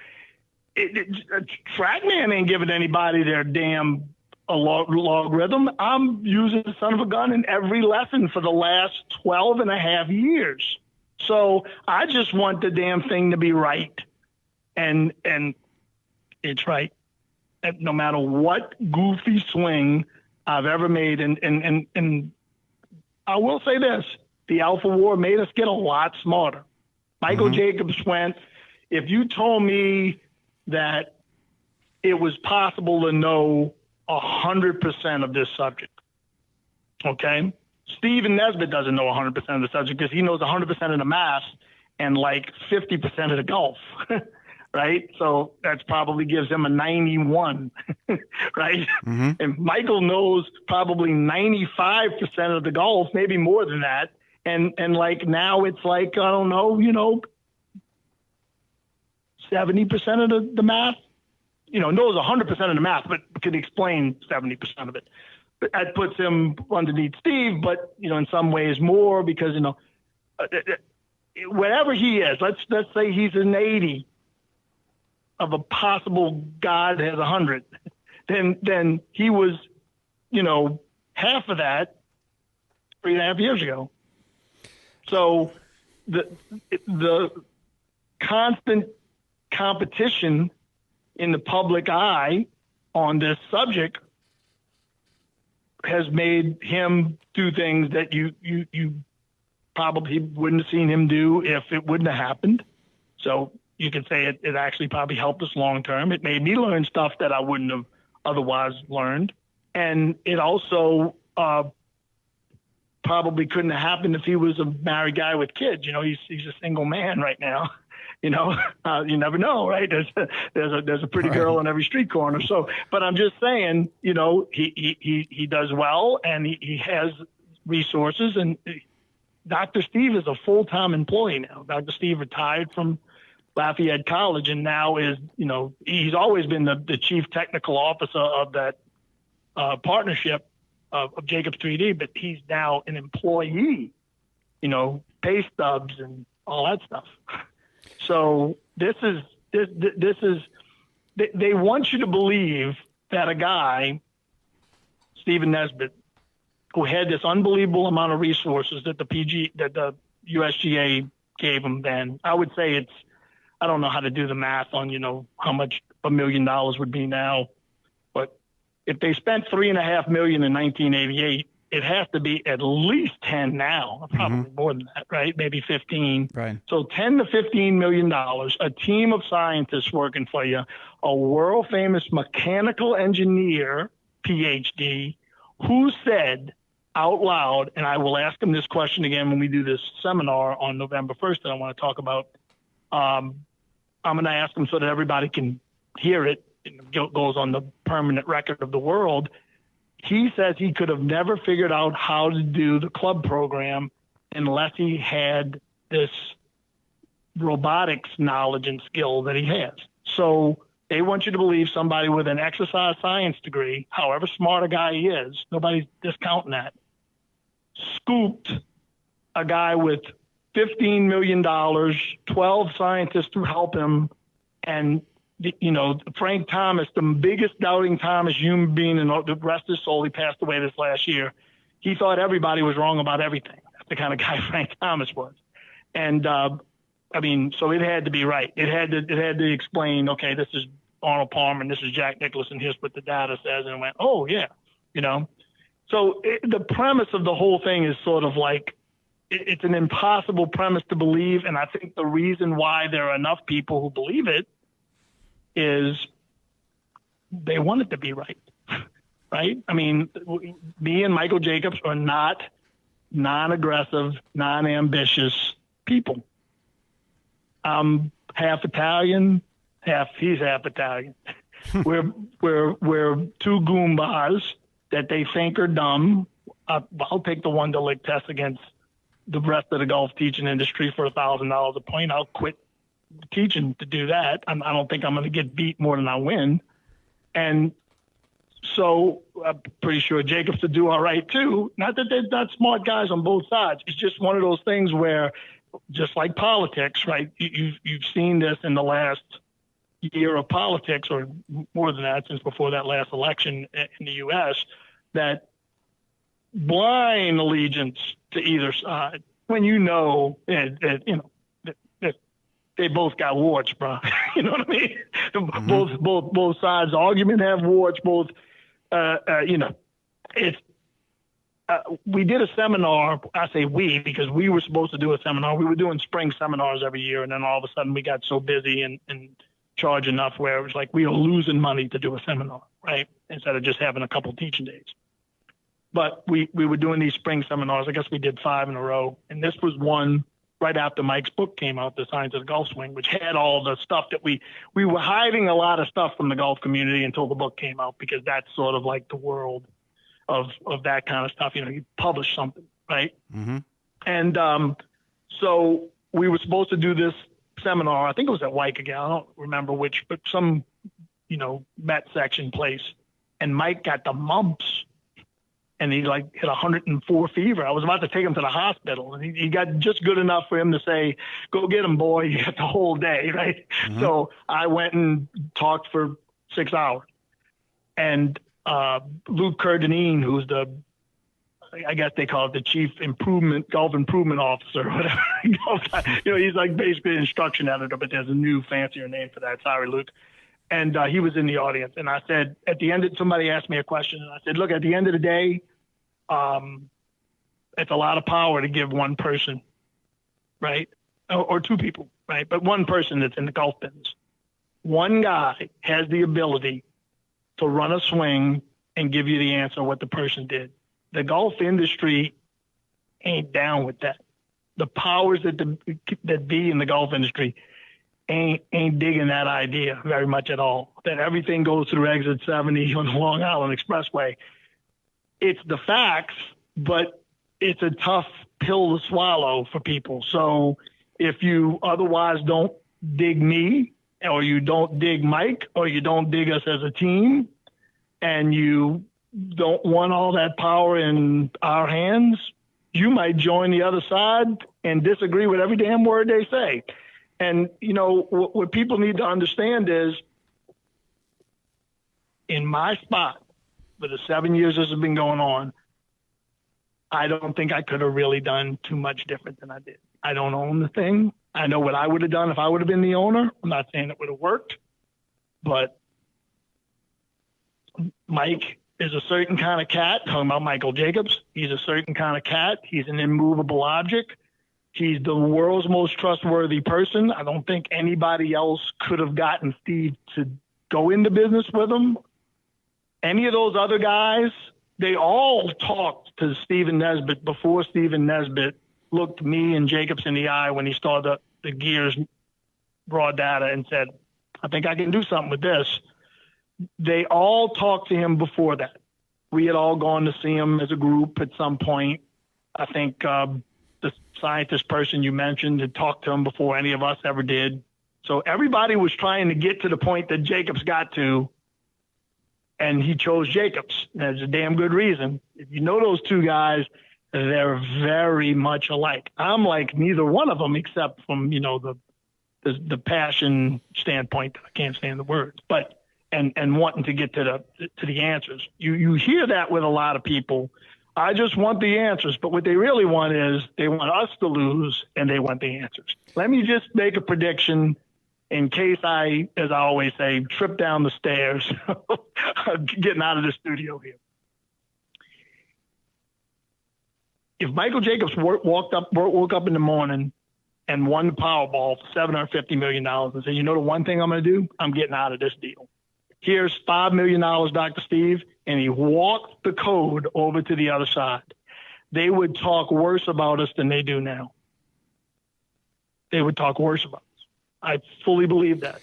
TrackMan ain't giving anybody their damn logarithm. I'm using the son of a gun in every lesson for the last 12 and a half years. So I just want the damn thing to be right. And it's right. And no matter what goofy swing I've ever made. And I will say this, the Alpha War made us get a lot smarter. Michael Jacobs went, if you told me that it was possible to know 100% of this subject, okay? Stephen Nesbitt doesn't know 100% of the subject because he knows 100% of the math and like 50% of the golf, right? So that probably gives him a 91, right? Mm-hmm. And Michael knows probably 95% of the golf, maybe more than that. And like now it's like, I don't know, 70% of the math, knows 100% of the math, but can explain 70% of it. But that puts him underneath Steve, but, in some ways more because, whatever he is, let's say he's an 80 of a possible God has 100, then he was, half of that 3.5 years ago. So the constant competition in the public eye on this subject has made him do things that you probably wouldn't have seen him do if it wouldn't have happened. So you could say it actually probably helped us long term. It made me learn stuff that I wouldn't have otherwise learned. And it also probably couldn't have happened if he was a married guy with kids. He's a single man right now. You never know, right? There's a pretty girl on every street corner. So, but I'm just saying, he does well and he has resources. And Dr. Steve is a full-time employee now. Dr. Steve retired from Lafayette College and now is, he's always been the chief technical officer of that partnership of Jacobs 3D, but he's now an employee, pay stubs and all that stuff. So they want you to believe that a guy, Stephen Nesbitt, who had this unbelievable amount of resources that the USGA gave him then, I would say I don't know how to do the math on, how much $1 million would be now, but if they spent $3.5 million in 1988, it has to be at least 10 now, probably more than that, right? Maybe 15. Right. So 10 to 15 million dollars, a team of scientists working for you, a world famous mechanical engineer, PhD, who said out loud, and I will ask him this question again when we do this seminar on November 1st that I want to talk about. I'm going to ask him so that everybody can hear it. It goes on the permanent record of the world. He says he could have never figured out how to do the club program unless he had this robotics knowledge and skill that he has. So they want you to believe somebody with an exercise science degree, however smart a guy he is, nobody's discounting that, scooped a guy with $15 million, 12 scientists to help him, and Frank Thomas, the biggest doubting Thomas human being in the rest of his soul, he passed away this last year. He thought everybody was wrong about everything. That's the kind of guy Frank Thomas was. And, so it had to be right. It had to explain, okay, this is Arnold Palmer and this is Jack Nicklaus and here's what the data says. And it went, oh, yeah, So the premise of the whole thing is sort of like, it's an impossible premise to believe. And I think the reason why there are enough people who believe it is they want it to be right, right? I mean, me and Michael Jacobs are not non-aggressive, non-ambitious people. I'm half Italian, he's half Italian. we're two Goombas that they think are dumb. I'll take the Wonderlic test against the rest of the golf teaching industry for $1,000 a point. I'll quit teaching to do that. I don't think I'm going to get beat more than I win. And so I'm pretty sure Jacobs would do all right too. Not that they're not smart guys on both sides. It's just one of those things where, just like politics, right? You've seen this in the last year of politics, or more than that, since before that last election in the U.S., that blind allegiance to either side, when you know they both got warts, bro. You know what I mean? Mm-hmm. Both sides of the argument have warts. Both, it's. We did a seminar. I say we because we were supposed to do a seminar. We were doing spring seminars every year, and then all of a sudden we got so busy and charge enough where it was like we were losing money to do a seminar, right? Instead of just having a couple teaching days. But we were doing these spring seminars. I guess we did 5 in a row, and this was one right after Mike's book came out, The Science of the Golf Swing, which had all the stuff that we were hiding a lot of stuff from the golf community until the book came out, because that's sort of like the world of that kind of stuff. You publish something, right? Mm-hmm. And so we were supposed to do this seminar. I think it was at Waikiki. I don't remember which, but some, Met section place. And Mike got the mumps, and he hit 104 fever. I was about to take him to the hospital, and he got just good enough for him to say, "Go get him, boy. You got the whole day," right? Mm-hmm. So I went and talked for 6 hours, and Luke Curdenine, who's I guess they call it the chief golf improvement officer, whatever. He's like basically an instruction editor, but there's a new fancier name for that. Sorry, Luke. And he was in the audience, and I said, somebody asked me a question, and I said, look, at the end of the day, it's a lot of power to give one person, right? Or two people, right? But one person that's in the golf business. One guy has the ability to run a swing and give you the answer what the person did. The golf industry ain't down with that. The powers that be in the golf industry ain't digging that idea very much at all. That everything goes through exit 70 on the Long Island Expressway. It's the facts, but it's a tough pill to swallow for people. So if you otherwise don't dig me, or you don't dig Mike, or you don't dig us as a team, and you don't want all that power in our hands, you might join the other side and disagree with every damn word they say. And, what people need to understand is, in my spot, for the 7 years this has been going on, I don't think I could have really done too much different than I did. I don't own the thing. I know what I would have done if I would have been the owner. I'm not saying it would have worked, but Mike is a certain kind of cat. Talking about Michael Jacobs, he's a certain kind of cat. He's an immovable object. He's the world's most trustworthy person. I don't think anybody else could have gotten Steve to go into business with him. Any of those other guys, they all talked to Stephen Nesbitt before Stephen Nesbitt looked me and Jacobs in the eye when he saw the gears raw data and said, I think I can do something with this. They all talked to him before that. We had all gone to see him as a group at some point. I think the scientist person you mentioned had talked to him before any of us ever did. So everybody was trying to get to the point that Jacobs got to, and he chose Jacobs. And there's a damn good reason. If you know those two guys, they're very much alike. I'm like neither one of them except from, the passion standpoint. I can't stand the words, but and wanting to get to the answers. You hear that with a lot of people. I just want the answers, but what they really want is they want us to lose, and they want the answers. Let me just make a prediction in case I, as I always say, trip down the stairs getting out of the studio here. If Michael Jacobs woke up in the morning and won the Powerball for $750 million and said, the one thing I'm going to do, I'm getting out of this deal. here's $5 million, Dr. Steve, and he walked the code over to the other side, they would talk worse about us than they do now. They would talk worse about us. I fully believe that.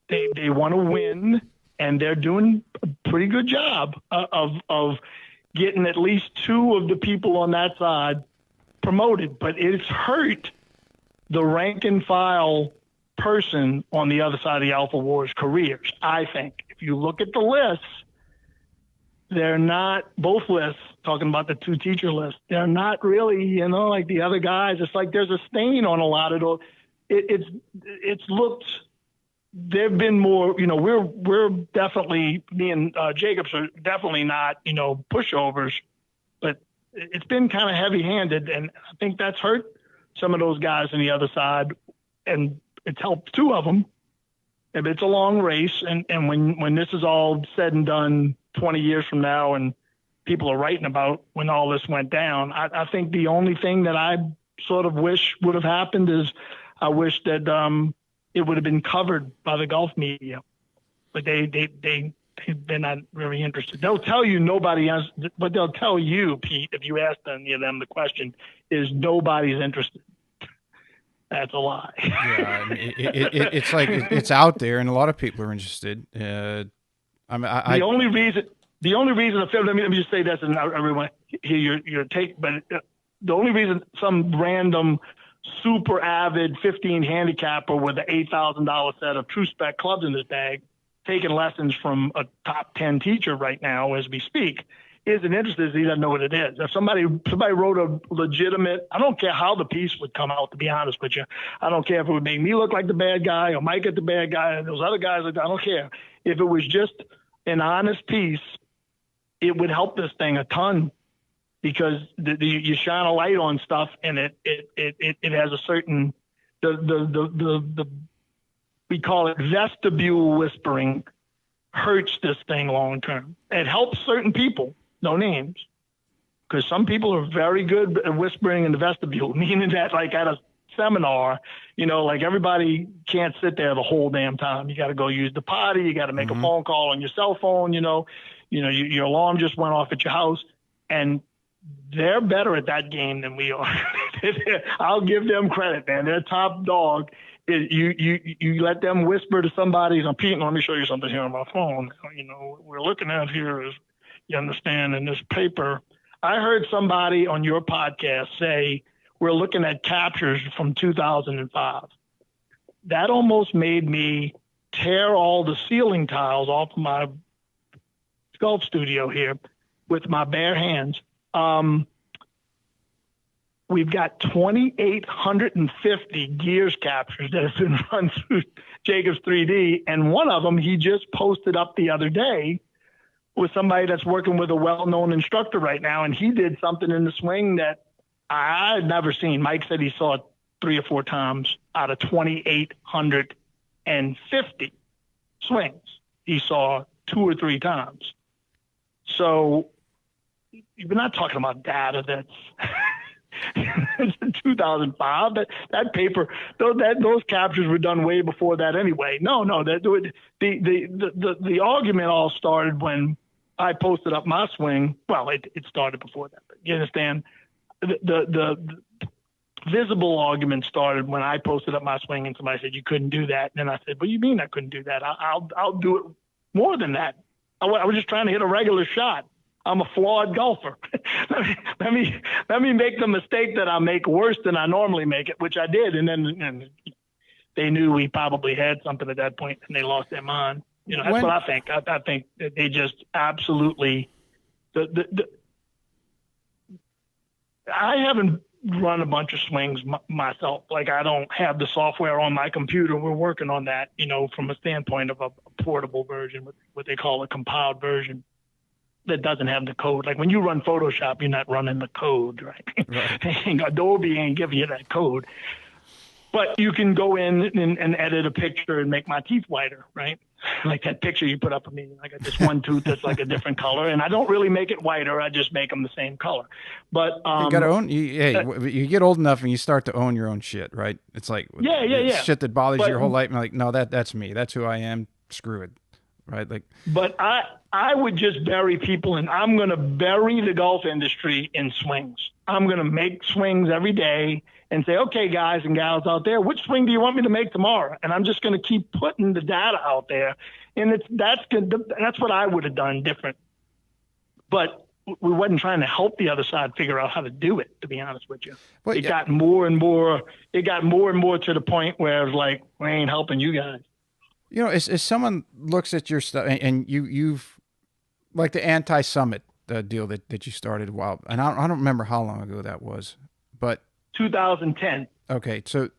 They want to win, and they're doing a pretty good job of getting at least two of the people on that side promoted. But it's hurt the rank and file person on the other side of the Alpha Wars careers, I think. If you look at the lists, they're not, both lists, talking about the two teacher lists, they're not really, like the other guys. It's like there's a stain on a lot of those. It's looked, they've been more, we're definitely, me and Jacobs are definitely not, pushovers, but it's been kind of heavy handed. And I think that's hurt some of those guys on the other side. And it's helped two of them. If it's a long race, and when this is all said and done 20 years from now and people are writing about when all this went down, I think the only thing that I sort of wish would have happened is I wish that it would have been covered by the golf media. But they're not very interested. They'll tell you nobody else, but they'll tell you, Pete, if you ask any of them the question, is nobody's interested. That's a lie. Yeah, it's like it's out there, and a lot of people are interested. The only reason. Let me just say this, and everyone hear your take. But the only reason some random, super avid 15 handicapper with an $8,000 set of true spec clubs in his bag, taking lessons from a top 10 teacher right now as we speak, isn't interested, he doesn't know what it is. If somebody wrote a legitimate, I don't care how the piece would come out, to be honest with you. I don't care if it would make me look like the bad guy or Mike the bad guy and those other guys. I don't care. If it was just an honest piece, it would help this thing a ton, because you shine a light on stuff, and it has a certain, we call it vestibule whispering, hurts this thing long term. It helps certain people. No names, because some people are very good at whispering in the vestibule, meaning that like at a seminar, like everybody can't sit there the whole damn time. You got to go use the potty. You got to make a phone call on your cell phone. Your alarm just went off at your house, and they're better at that game than we are. I'll give them credit, man. They're top dog. You let them whisper to somebody, Pete, let me show you something here on my phone. We're looking at here is, you understand, in this paper, I heard somebody on your podcast say we're looking at captures from 2005. That almost made me tear all the ceiling tiles off of my golf studio here with my bare hands. We've got 2,850 gears captures that have been run through Jacobs 3D, and one of them he just posted up the other day with somebody that's working with a well-known instructor right now, and he did something in the swing that I'd never seen. Mike said he saw it 3 or 4 times out of 2,850 swings. He saw 2 or 3 times. So we're not talking about data that's 2005. That paper, those captures were done way before that anyway. No, the argument all started when I posted up my swing. Well, it started before that. But you understand? The visible argument started when I posted up my swing and somebody said you couldn't do that. And then I said, "What do you mean I couldn't do that? I'll do it more than that. I was just trying to hit a regular shot. I'm a flawed golfer. let me make the mistake that I make worse than I normally make it," which I did. And then they knew we probably had something at that point, and they lost their mind. That's what I think. I think that they just absolutely I haven't run a bunch of swings myself. Like, I don't have the software on my computer. We're working on that, from a standpoint of a portable version, what they call a compiled version that doesn't have the code. Like when you run Photoshop, you're not running the code, right? Adobe ain't giving you that code. But you can go in and edit a picture and make my teeth whiter, right? Like that picture you put up of me. I got this one tooth that's like a different color, and I don't really make it whiter. I just make them the same color. But you got to own. You get old enough and you start to own your own shit, right? It's like yeah. Shit that bothers you your whole life. And like, no, that's me. That's who I am. Screw it. right? Like, But I would just bury people, and I'm going to bury the golf industry in swings. I'm going to make swings every day and say, okay, guys and gals out there, which swing do you want me to make tomorrow? And I'm just going to keep putting the data out there. And that's what I would have done different. But we wasn't trying to help the other side figure out how to do it, to be honest with you. Well, it got more and more to the point where it was like, we ain't helping you guys. You know, as someone looks at your stuff, and you've like the anti-summit deal that you started a while, and I don't remember how long ago that was, but 2010. Okay, so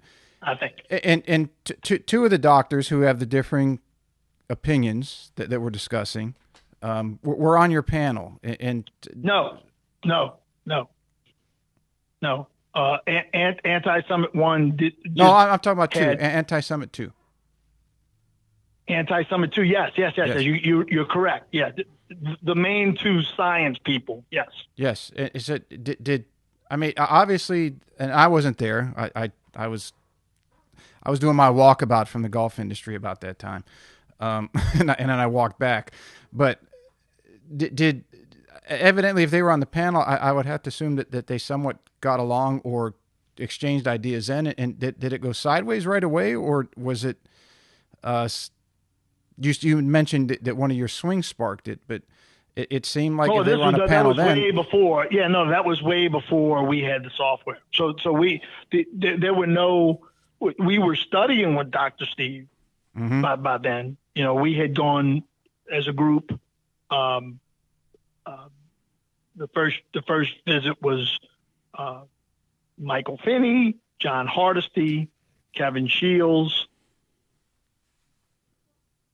I think, and two of the doctors who have the differing opinions that we're discussing, were on your panel, and no. Anti-Summit 1 did. No, I'm talking about 2. Anti-Summit 2. Anti-Summit 2, yes. You're correct. Yeah, the main 2 science people, yes. Yes. Is it, did I mean, obviously, and I wasn't there. I was doing my walkabout from the golf industry about that time, and then I walked back. But did evidently, if they were on the panel, I would have to assume that they somewhat got along or exchanged ideas then. And did it go sideways right away, or was it? You mentioned that one of your swings sparked it, but it seemed like if they were on a panel then. That was way before. Yeah, no, that was way before we had the software. So there were no. We were studying with Dr. Steve by then. You know, we had gone as a group. The first visit was Michael Finney, John Hardesty, Kevin Shields,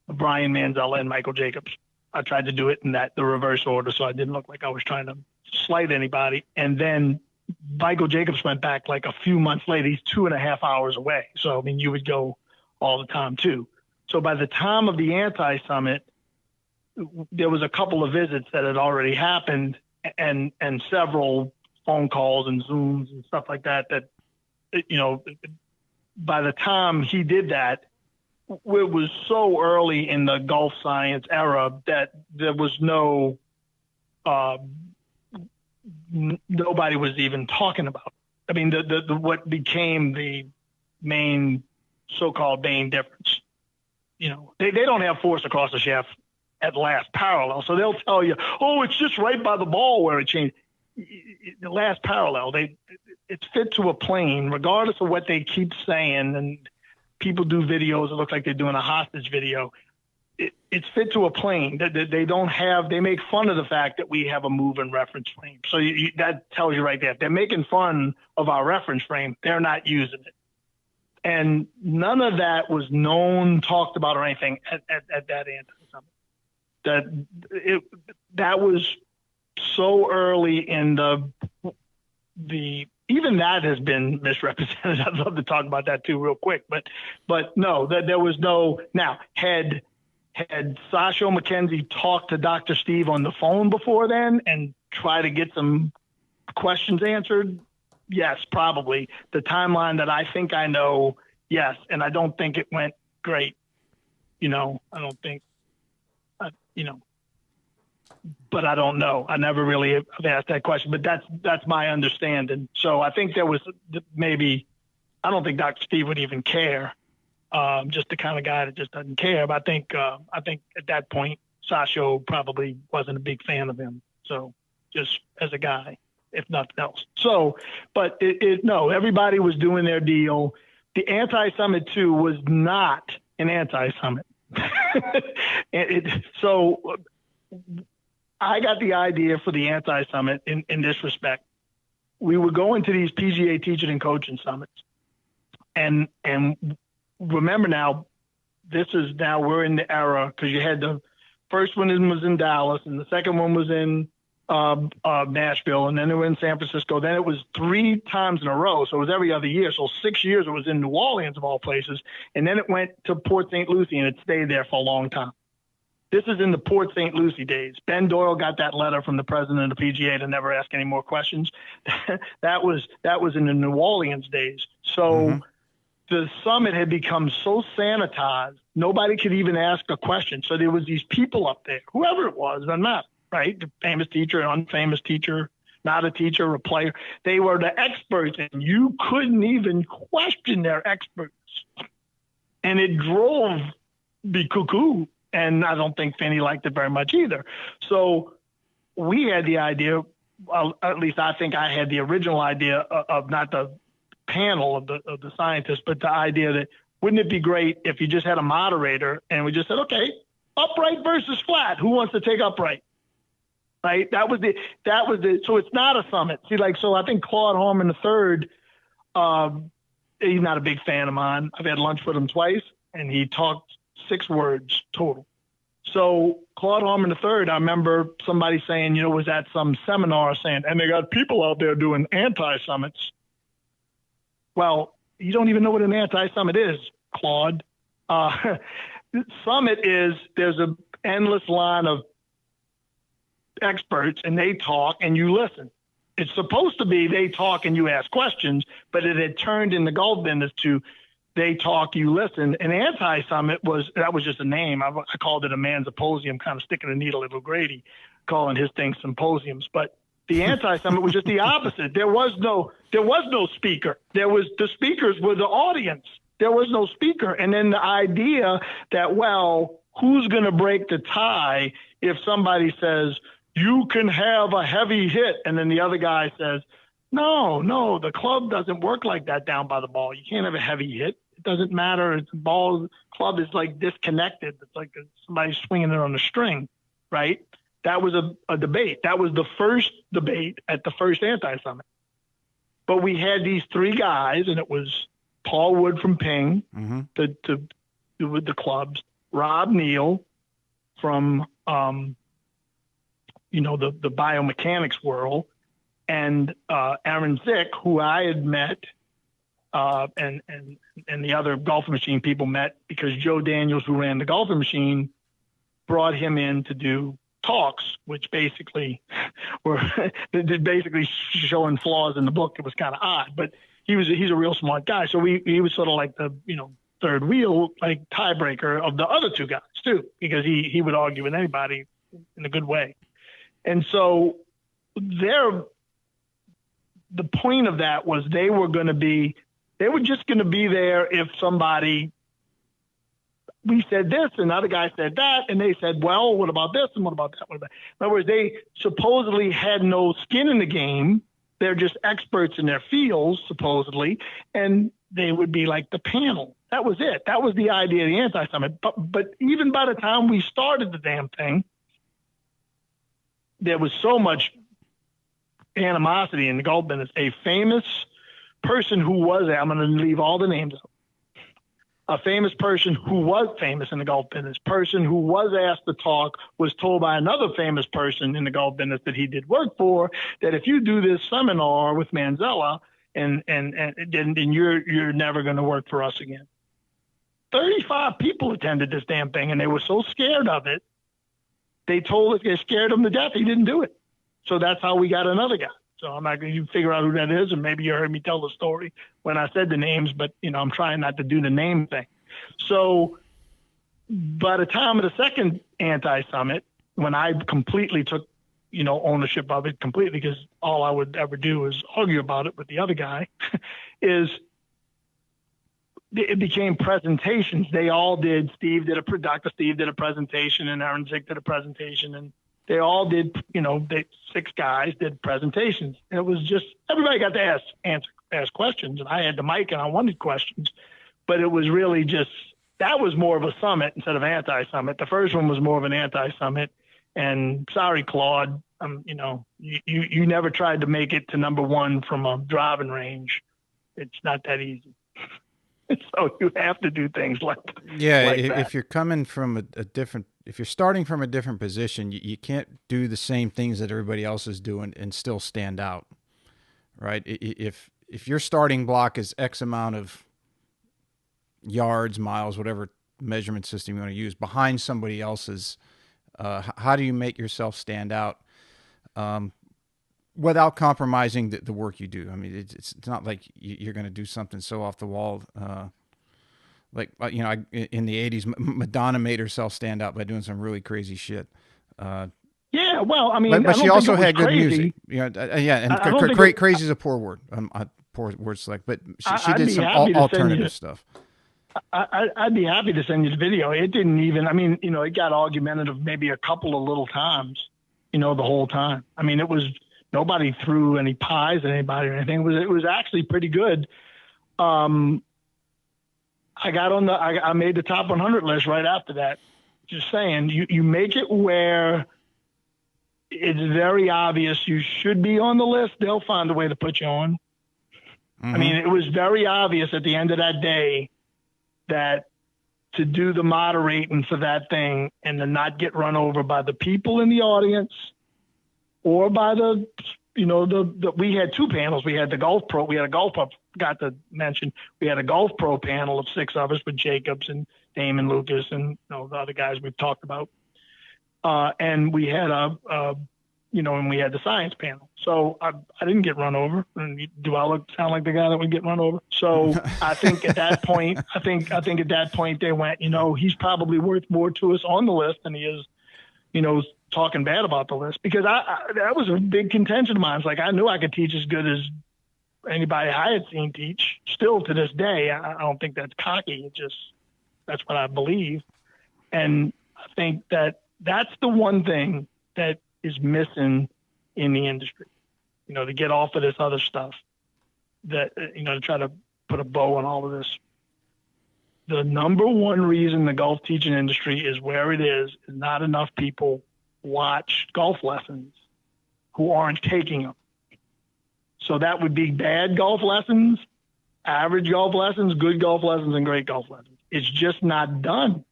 Brian Manzella, and Michael Jacobs. I tried to do it in the reverse order, so I didn't look like I was trying to slight anybody. And then Michael Jacobs went back like a few months later. He's 2.5 hours away. So, I mean, you would go all the time too. So by the time of the anti-summit, there was a couple of visits that had already happened and several phone calls and Zooms and stuff like that, you know, by the time he did that, it was so early in the golf science era that there was nobody was even talking about it. I mean, what became the main so-called main difference, you know, they don't have force across the shaft at last parallel. So they'll tell you, oh, it's just right by the ball where it changed. The last parallel, it's fit to a plane, regardless of what they keep saying. And people do videos. It looks like they're doing a hostage video. It's fit to a plane. They make fun of the fact that we have a moving reference frame. So that tells you right there. If they're making fun of our reference frame, they're not using it. And none of that was known, talked about, or anything at that anti-summit. That was so early in the even that has been misrepresented. I'd love to talk about that too real quick, but no, there was no. Now, had Sasho McKenzie talked to Dr. Steve on the phone before then and try to get some questions answered? Yes, probably. The timeline that I think I know, yes, and I don't think it went great. You know, I don't think, you know, but I don't know. I never really have asked that question, but that's my understanding. So I think there was maybe, I don't think Dr. Steve would even care. Just the kind of guy that just doesn't care. But I think at that point, Sasho probably wasn't a big fan of him. So just as a guy, if nothing else. So, but no, everybody was doing their deal. The anti-summit 2 was not an anti-summit. So I got the idea for the anti-summit in this respect. We were going to these PGA teaching and coaching summits. And remember now, we're in the era, because you had the first one was in Dallas and the second one was in Nashville, and then they were in San Francisco. Then it was 3 times in a row. So it was every other year. So 6 years it was in New Orleans of all places. And then it went to Port St. Lucie and it stayed there for a long time. This is in the Port St. Lucie days. Ben Doyle got that letter from the president of the PGA to never ask any more questions. that was in the New Orleans days. So the summit had become so sanitized, nobody could even ask a question. So there was these people up there, whoever it was, doesn't matter, right? The famous teacher, an unfamous teacher, not a teacher, a player. They were the experts, and you couldn't even question their experts. And it drove the cuckoo, and I don't think Finney liked it very much either. So we had the idea, well, at least I think I had the original idea of not the panel of the scientists, but the idea that wouldn't it be great if you just had a moderator and we just said, okay, upright versus flat, who wants to take upright? Right? That was so it's not a summit. See, like, so I think Claude Harmon III, he's not a big fan of mine. I've had lunch with him twice, and he talked 6 words total. So Claude Harmon III, I remember somebody saying, was at some seminar saying, and they got people out there doing anti-summits. Well, you don't even know what an anti-summit is, Claude. Summit is, there's an endless line of experts, and they talk and you listen. It's supposed to be they talk and you ask questions, but it had turned in the golf business to they talk, you listen. An anti-summit was just a name. I called it a Manzapposium, kind of sticking a needle at O'Grady, calling his thing symposiums. But the anti-summit was just the opposite. There was no speaker. The speakers were the audience. There was no speaker. And then the idea that, well, who's going to break the tie if somebody says, you can have a heavy hit, and then the other guy says, no, the club doesn't work like that down by the ball. You can't have a heavy hit. It doesn't matter. It's club is like disconnected. It's like somebody swinging it on a string, right? That was a debate. That was the first debate at the first anti-summit. But we had these 3 guys, and it was Paul Wood from Ping with the clubs, Rob Neal from the biomechanics world, and Aaron Zick, who I had met, and the other golfing machine people met because Joe Daniels, who ran the golfing machine, brought him in to do talks, which basically were basically showing flaws in the book. It was kind of odd, but he's a real smart guy. So he was sort of like the third wheel, like tiebreaker of the other 2 guys too, because he would argue with anybody in a good way. And so the point of that was they were just going to be there if we said this and the other guy said that, and they said, well, what about this and what about that? In other words, they supposedly had no skin in the game. They're just experts in their fields, supposedly, and they would be like the panel. That was it. That was the idea of the anti-summit. But even by the time we started the damn thing, there was so much animosity in the golf business. A famous person who was there, I'm going to leave all the names out. A famous person who was famous in the golf business, person who was asked to talk, was told by another famous person in the golf business that he did work for, that if you do this seminar with Manzella, and then you're never going to work for us again. 35 people attended this damn thing, and they were so scared of it. They told us they scared him to death. He didn't do it. So that's how we got another guy. So I'm not going to figure out who that is, and maybe you heard me tell the story when I said the names, but I'm trying not to do the name thing. So by the time of the second anti-summit, when I completely took ownership of it completely, because all I would ever do is argue about it with the other guy, is it became presentations. They all did. Dr. Steve did a presentation, and Aaron Zick did a presentation, and they all did, 6 guys did presentations. And it was just, everybody got to ask questions, and I had the mic and I wanted questions, but it was really just, that was more of a summit instead of anti-summit. The first one was more of an anti-summit, and sorry, Claude, you never tried to make it to number 1 from a driving range. It's not that easy. So you have to do things like that. If you're coming from if you're starting from a different position, you can't do the same things that everybody else is doing and still stand out, right? If your starting block is X amount of yards, miles, whatever measurement system you want to use, behind somebody else's, how do you make yourself stand out without compromising the work you do? I mean, it's not like you're going to do something so off the wall Like, in the 80s, Madonna made herself stand out by doing some really crazy shit. Yeah, well, I But mean, I she don't think also it was had good music. crazy. Yeah, and I don't think it, crazy is a poor word. Poor word select. But she I'd did be some happy to send you. alternative stuff. I'd be happy to send you the video. It didn't even. I mean, it got argumentative maybe a couple of little times. The whole time. I mean, it was nobody threw any pies at anybody or anything. It was actually pretty good. I got on I made the top 100 list right after that. Just saying, you make it where it's very obvious you should be on the list. They'll find a way to put you on. Mm-hmm. I mean, it was very obvious at the end of that day that to do the moderating for that thing and to not get run over by the people in the audience or by we had two panels. We had the golf pro. We had a golf pro. Got to mention we had a golf pro panel of 6 of us with Jacobs and Damon Lucas and the other guys we've talked about. And we had and we had the science panel. So I didn't get run over. And do I sound like the guy that would get run over? So I think at that point, they went, he's probably worth more to us on the list than he is, talking bad about the list, because that was a big contention of mine. It's like, I knew I could teach as good as anybody I had seen teach. Still to this day, I don't think that's cocky. That's what I believe. And I think that's the one thing that is missing in the industry, to get off of this other stuff that, to try to put a bow on all of this. The number one reason the golf teaching industry is where it is not enough people watch golf lessons who aren't taking them. So that would be bad golf lessons, average golf lessons, good golf lessons, and great golf lessons. It's just not done.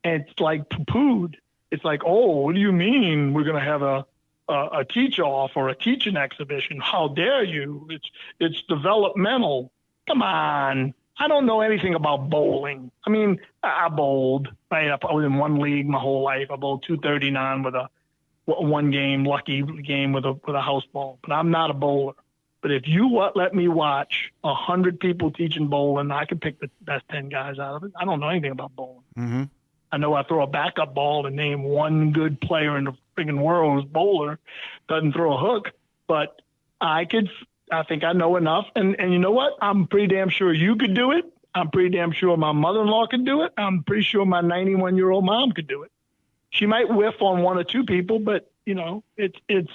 And it's like poo-pooed. It's like, oh, what do you mean we're going to have a teach-off or a teaching exhibition? How dare you? It's developmental. Come on. I don't know anything about bowling. I mean, I bowled. Right? I was in one league my whole life. I bowled 239 with a one-game lucky game with a house ball. But I'm not a bowler. But if you let me watch 100 people teaching bowling, I could pick the best 10 guys out of it. I don't know anything about bowling. Mm-hmm. I know I throw a backup ball to name one good player in the friggin' world who's bowler, doesn't throw a hook, but I think I know enough. And you know what? I'm pretty damn sure you could do it. I'm pretty damn sure my mother-in-law could do it. I'm pretty sure my 91-year-old mom could do it. She might whiff on one or two people, but it's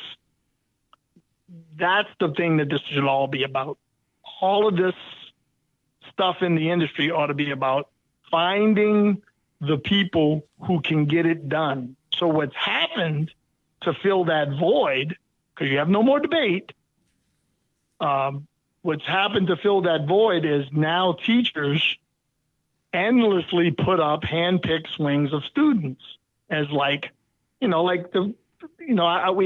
that's the thing that this should all be about. All of this stuff in the industry ought to be about finding the people who can get it done. So what's happened to fill that void, because you have no more debate, what's happened to fill that void is now teachers endlessly put up hand-picked swings of students as we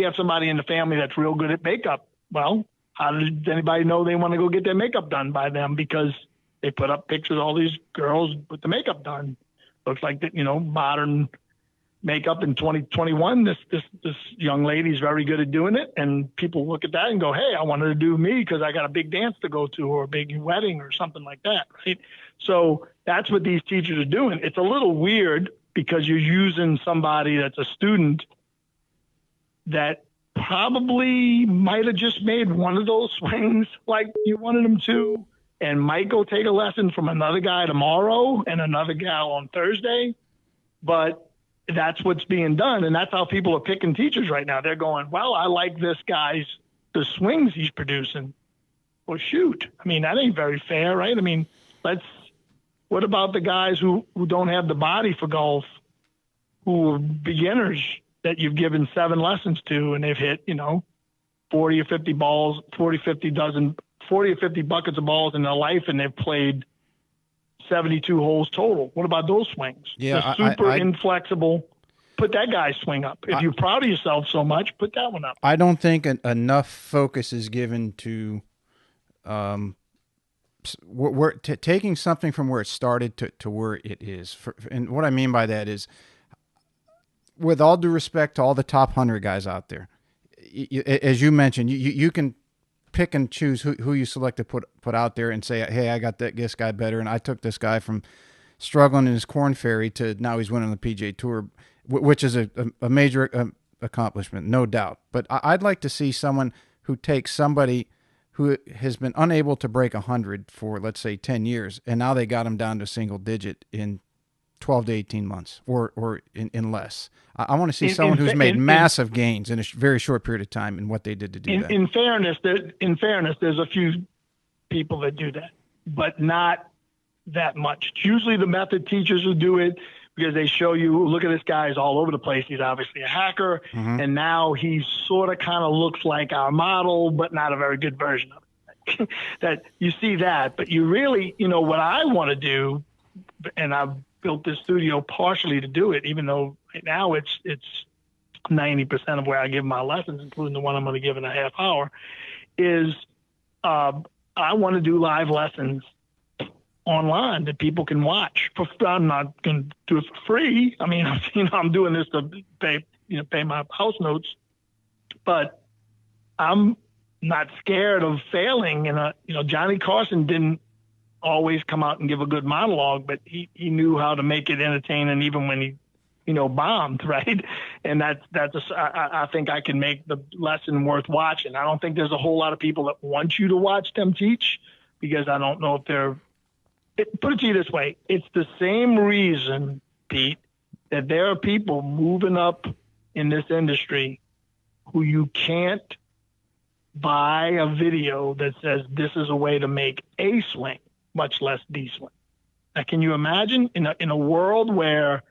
have somebody in the family that's real good at makeup. Well, how does anybody know they want to go get their makeup done by them? Because they put up pictures of all these girls with the makeup done. Looks like that, modern makeup in 2021. This young lady's very good at doing it, and people look at that and go, "Hey, I wanted to do me because I got a big dance to go to or a big wedding or something like that." Right? So that's what these teachers are doing. It's a little weird because you're using somebody that's a student that probably might have just made one of those swings like you wanted them to, and might go take a lesson from another guy tomorrow and another gal on Thursday. But that's what's being done. And that's how people are picking teachers right now. They're going, well, I like this guy's, the swings he's producing. Well, shoot. I mean, that ain't very fair, right? I mean, what about the guys who don't have the body for golf, who are beginners that you've given 7 lessons to, and they've hit, 40 or 50 balls, 40 or 50 buckets of balls in their life, and they've played 72 holes total. What about those swings? Yeah, the super inflexible. Put that guy's swing up. If you're proud of yourself so much, put that one up. I don't think enough focus is given to taking something from where it started to where it is. And what I mean by that is, with all due respect to all the top 100 guys out there, as you mentioned, you can pick and choose who you select to put out there and say, hey, I got this guy better, and I took this guy from struggling in his Corn Ferry to now he's winning the PGA Tour, which is a major accomplishment, no doubt. But I'd like to see someone who takes somebody who has been unable to break 100 for, let's say, 10 years, and now they got him down to single digit in 12 to 18 months or in less. I want to see someone who's made massive gains in a very short period of time and what they did to do that. In fairness, there's a few people that do that, but not that much. It's usually the method teachers who do it because they show you, look at this guy, he's all over the place. He's obviously a hacker, and now he sort of kind of looks like our model, but not a very good version of it. That you see that, but you really, what I want to do, and I've built this studio partially to do it, even though right now it's 90% of where I give my lessons, including the one I'm going to give in a half hour, is I want to do live lessons online that people can watch. I'm not going to do it for free. I mean, I'm doing this to pay my house notes, but I'm not scared of failing. And Johnny Carson didn't always come out and give a good monologue, but he knew how to make it entertaining even when he bombed, right? And I think I can make the lesson worth watching. I don't think there's a whole lot of people that want you to watch them teach, because I don't know if put it to you this way, it's the same reason, Pete, that there are people moving up in this industry who you can't buy a video that says this is a way to make a swing, much less D swing. Now, can you imagine in a world where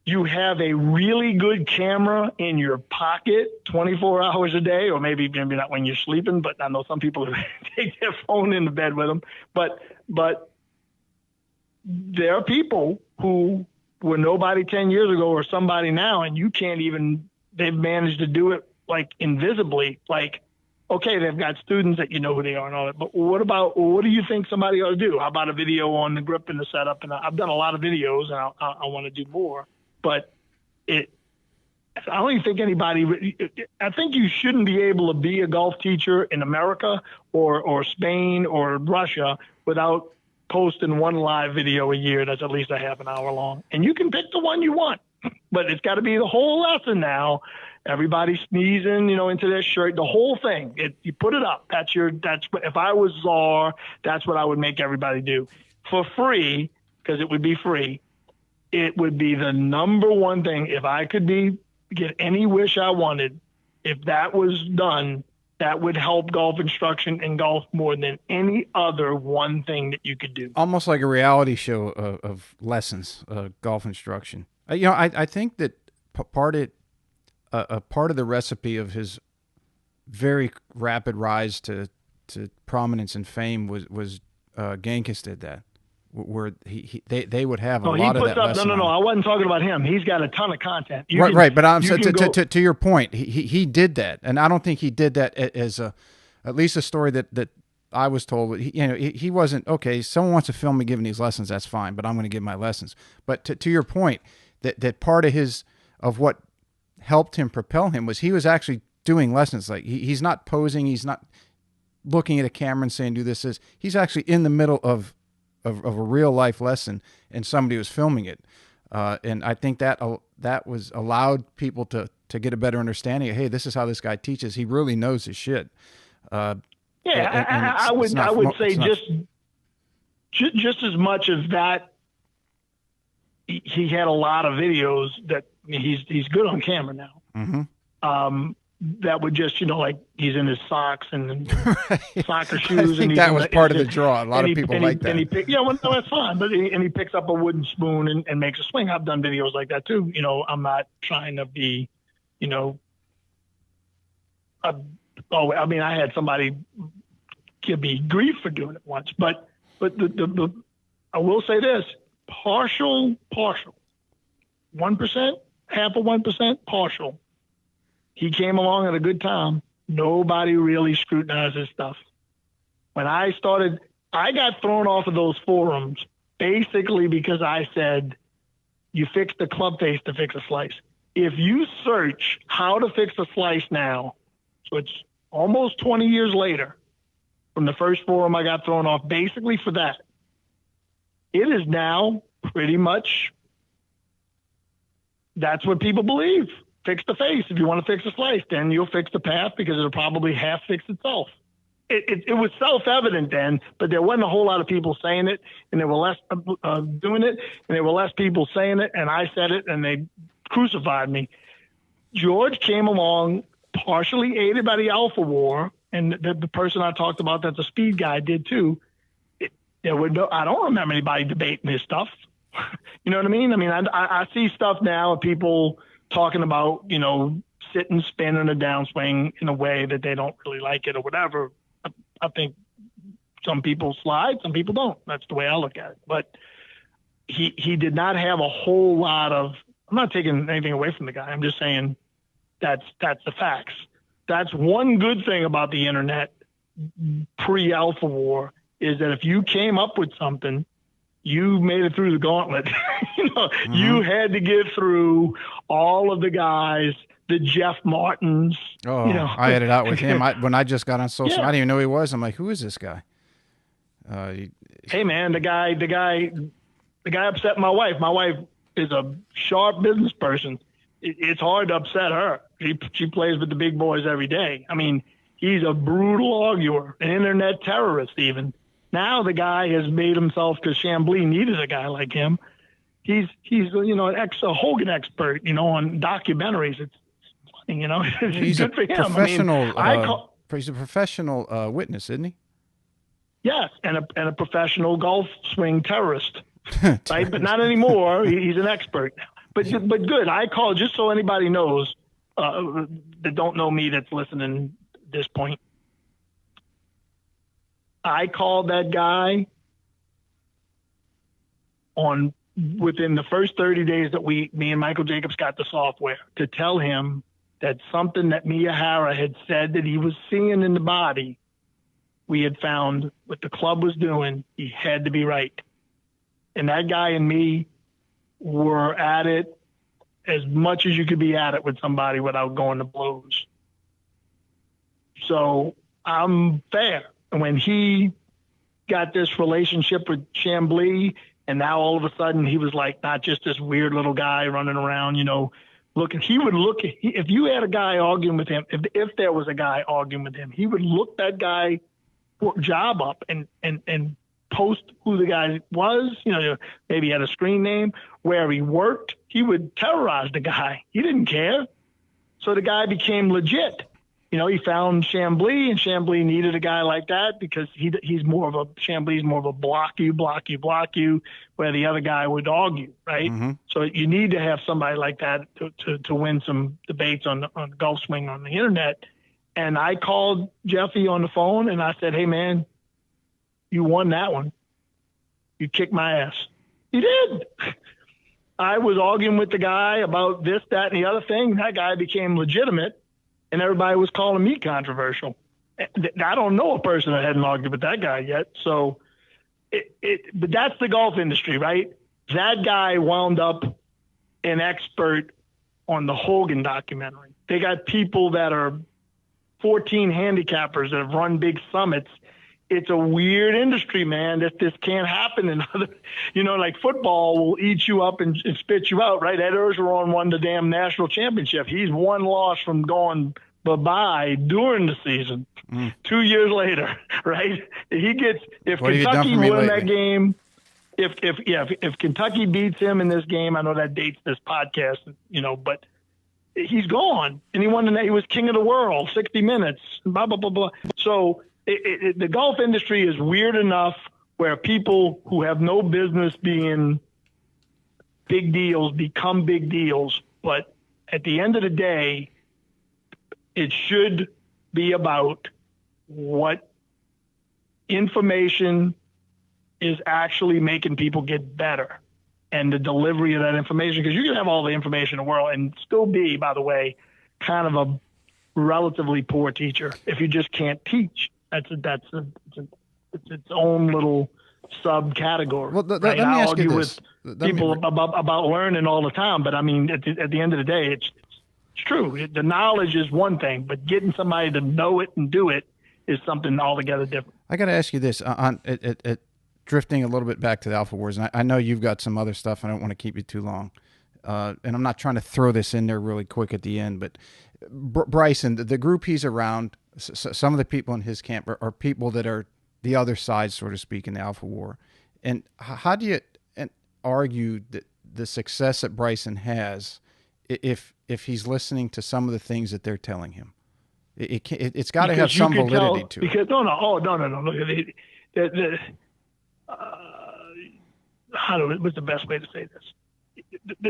you have a really good camera in your pocket 24 hours a day, or maybe not when you're sleeping, but I know some people take their phone into bed with them. But there are people who were nobody 10 years ago or somebody now, and you can't even, they've managed to do it like invisibly. Like, okay, they've got students that you know who they are and all that, but what do you think somebody ought to do? How about a video on the grip and the setup? And I've done a lot of videos, and I want to do more. But I don't even think I think you shouldn't be able to be a golf teacher in America or Spain or Russia without posting one live video a year that's at least a half an hour long. And you can pick the one you want, but it's got to be the whole lesson now. Everybody sneezing, into their shirt, the whole thing. You put it up. If I was czar, that's what I would make everybody do for free, because it would be free. It would be the number one thing. If I could get any wish I wanted, if that was done, that would help golf instruction and golf more than any other one thing that you could do. Almost like a reality show of lessons, golf instruction. I think that part of the recipe of his very rapid rise to prominence and fame was Genghis did that. Where they would have a lot of that lesson. No, I wasn't talking about him. He's got a ton of content. Right. But I'm to your point, he did that, and I don't think he did that as at least a story that I was told. He wasn't okay. Someone wants to film me giving these lessons, that's fine, but I'm going to give my lessons. But to your point, that part of what helped him propel him was he was actually doing lessons. Like he's not posing, he's not looking at a camera and saying do this. He's actually in the middle of a real life lesson, and somebody was filming it, and I think that was allowed people to get a better understanding of, hey, this is how this guy teaches. He really knows his shit. I would say just as much as that. He had a lot of videos that he's good on camera now. Mm-hmm. That would just, like he's in his socks and soccer shoes. I think that was part of the draw. A lot of people like that. That's fine. But he picks up a wooden spoon and makes a swing. I've done videos like that too. I'm not trying to be, I had somebody give me grief for doing it once, but the I will say this, partial, 1%, half of 1%, partial. He came along at a good time. Nobody really scrutinized his stuff. When I started, I got thrown off of those forums basically because I said, you fix the club face to fix a slice. If you search how to fix a slice now, so it's almost 20 years later, from the first forum I got thrown off basically for that. It is now pretty much, that's what people believe. Fix the face. If you want to fix the slice, then you'll fix the path because it'll probably half fix itself. It was self-evident then, but there wasn't a whole lot of people saying it, and there were less doing it, and there were less people saying it, and I said it, and they crucified me. George came along, partially aided by the Alpha War, and the person I talked about that's a speed guy did too. I don't remember anybody debating this stuff. You know what I mean? I mean, I see stuff now of people talking about, sit and spin in a downswing in a way that they don't really like it or whatever. I think some people slide, some people don't. That's the way I look at it. But he did not have a whole lot of, I'm not taking anything away from the guy. I'm just saying that's the facts. That's one good thing about the internet pre-Alpha War is that if you came up with something, you made it through the gauntlet. You had to get through all of the guys, the Jeff Martins. Oh, I had it out with him. When I just got on social, I didn't even know who he was. I'm like, who is this guy? Hey man, the guy upset my wife. My wife is a sharp business person. It's hard to upset her. She plays with the big boys every day. I mean, he's a brutal arguer, an internet terrorist even. Now the guy has made himself, because Chamblee needed a guy like him. He's an Hogan expert, on documentaries. It's funny, He's good a for him. professional. He's a professional witness, isn't he? Yes, and a professional golf swing terrorist, right? But not anymore. He's an expert now. But good. I call, just so anybody knows that don't know me that's listening at this point. I called that guy within the first 30 days that me and Michael Jacobs got the software to tell him that something that Miyahara had said that he was seeing in the body, we had found what the club was doing. He had to be right. And that guy and me were at it as much as you could be at it with somebody without going to blows. So I'm fair. And when he got this relationship with Chamblee, and now all of a sudden he was like not just this weird little guy running around, looking. He would look at, if you had a guy arguing with him, if there was a guy arguing with him, he would look that guy job up and post who the guy was. Maybe he had a screen name, where he worked. He would terrorize the guy. He didn't care. So the guy became legit. He found Chamblee, and Chamblee needed a guy like that because Chamblee's more of a block you, where the other guy would argue, right? Mm-hmm. So you need to have somebody like that to win some debates on golf swing on the internet. And I called Jeffy on the phone and I said, hey man, you won that one. You kicked my ass. He did. I was arguing with the guy about this, that, and the other thing. That guy became legitimate. And everybody was calling me controversial. I don't know a person that hadn't argued with that guy yet. So, but that's the golf industry, right? That guy wound up an expert on the Hogan documentary. They got people that are 14 handicappers that have run big summits. It's a weird industry, man. This can't happen in other, like football will eat you up and spit you out, right? Ed Orgeron won the damn national championship. He's one loss from going bye-bye during the season. 2 years later, right? If Kentucky won that game, if Kentucky beats him in this game, I know that dates this podcast, but he's gone. And he was king of the world, 60 minutes, blah, blah, blah, blah. So, the golf industry is weird enough where people who have no business being big deals become big deals. But at the end of the day, it should be about what information is actually making people get better and the delivery of that information. Because you can have all the information in the world and still be, by the way, kind of a relatively poor teacher if you just can't teach. It's its own little subcategory. Well, let me I ask you argue this. with people about learning all the time, but I mean, at the end of the day, it's It's true. The knowledge is one thing, but getting somebody to know it and do it is something altogether different. I got to ask you this on drifting a little bit back to the Alpha Wars, and I know you've got some other stuff. I don't want to keep you too long, and I'm not trying to throw this in there really quick at the end. But Bryson, the group he's around, some of the people in his camp are people that are the other side, so to speak, in the Alpha War. And how do you argue that the success that Bryson has, if he's listening to some of the things that they're telling him? It's got to have some validity to it. Because no. Look, what's the best way to say this?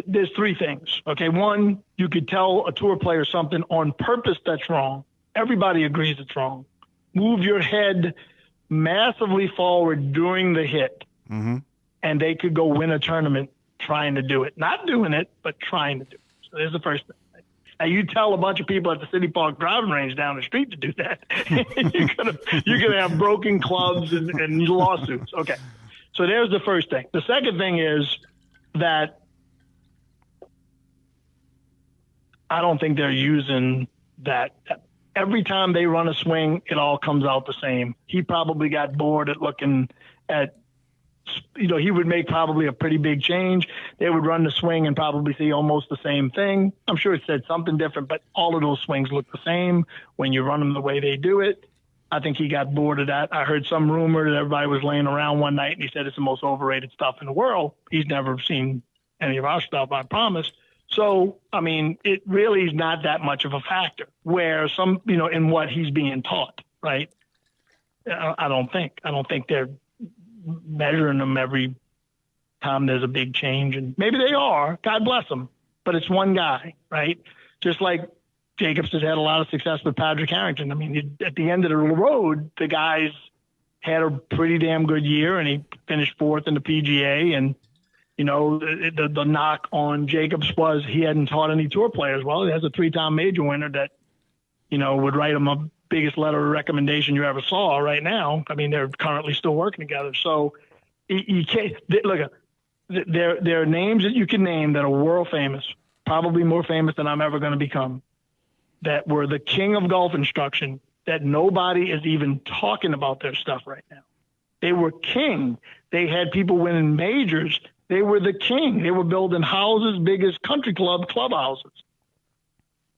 There's three things. Okay, one, you could tell a tour player something on purpose that's wrong. Everybody agrees it's wrong. Move your head massively forward during the hit, and they could go win a tournament trying to do it. Not doing it, but trying to do it. So there's the first thing. Now, you tell a bunch of people at the City Park driving range down the street to do that, you're gonna have broken clubs and lawsuits. Okay, so there's the first thing. The second thing is that I don't think they're using that. Every time they run a swing, it all comes out the same. He probably got bored at looking at, he would make probably a pretty big change. They would run the swing and probably see almost the same thing. I'm sure it said something different, but all of those swings look the same when you run them the way they do it. I think he got bored of that. I heard some rumor that everybody was laying around one night and he said it's the most overrated stuff in the world. He's never seen any of our stuff, I promise. So, I mean, it really is not that much of a factor where some, in what he's being taught, right? I don't think they're measuring them every time there's a big change, and maybe they are, God bless them, but it's one guy, right? Just like Jacobs has had a lot of success with Patrick Harrington. I mean, at the end of the road, the guys had a pretty damn good year, and he finished fourth in the PGA. And the knock on Jacobs was he hadn't taught any tour players well. He has a 3-time major winner that would write him a biggest letter of recommendation you ever saw right now. I mean, they're currently still working together. So you can't look. There are names that you can name that are world famous, probably more famous than I'm ever going to become, that were the king of golf instruction, that nobody is even talking about their stuff right now. They were king. They had people winning majors. They were the king. They were building houses big as country clubhouses.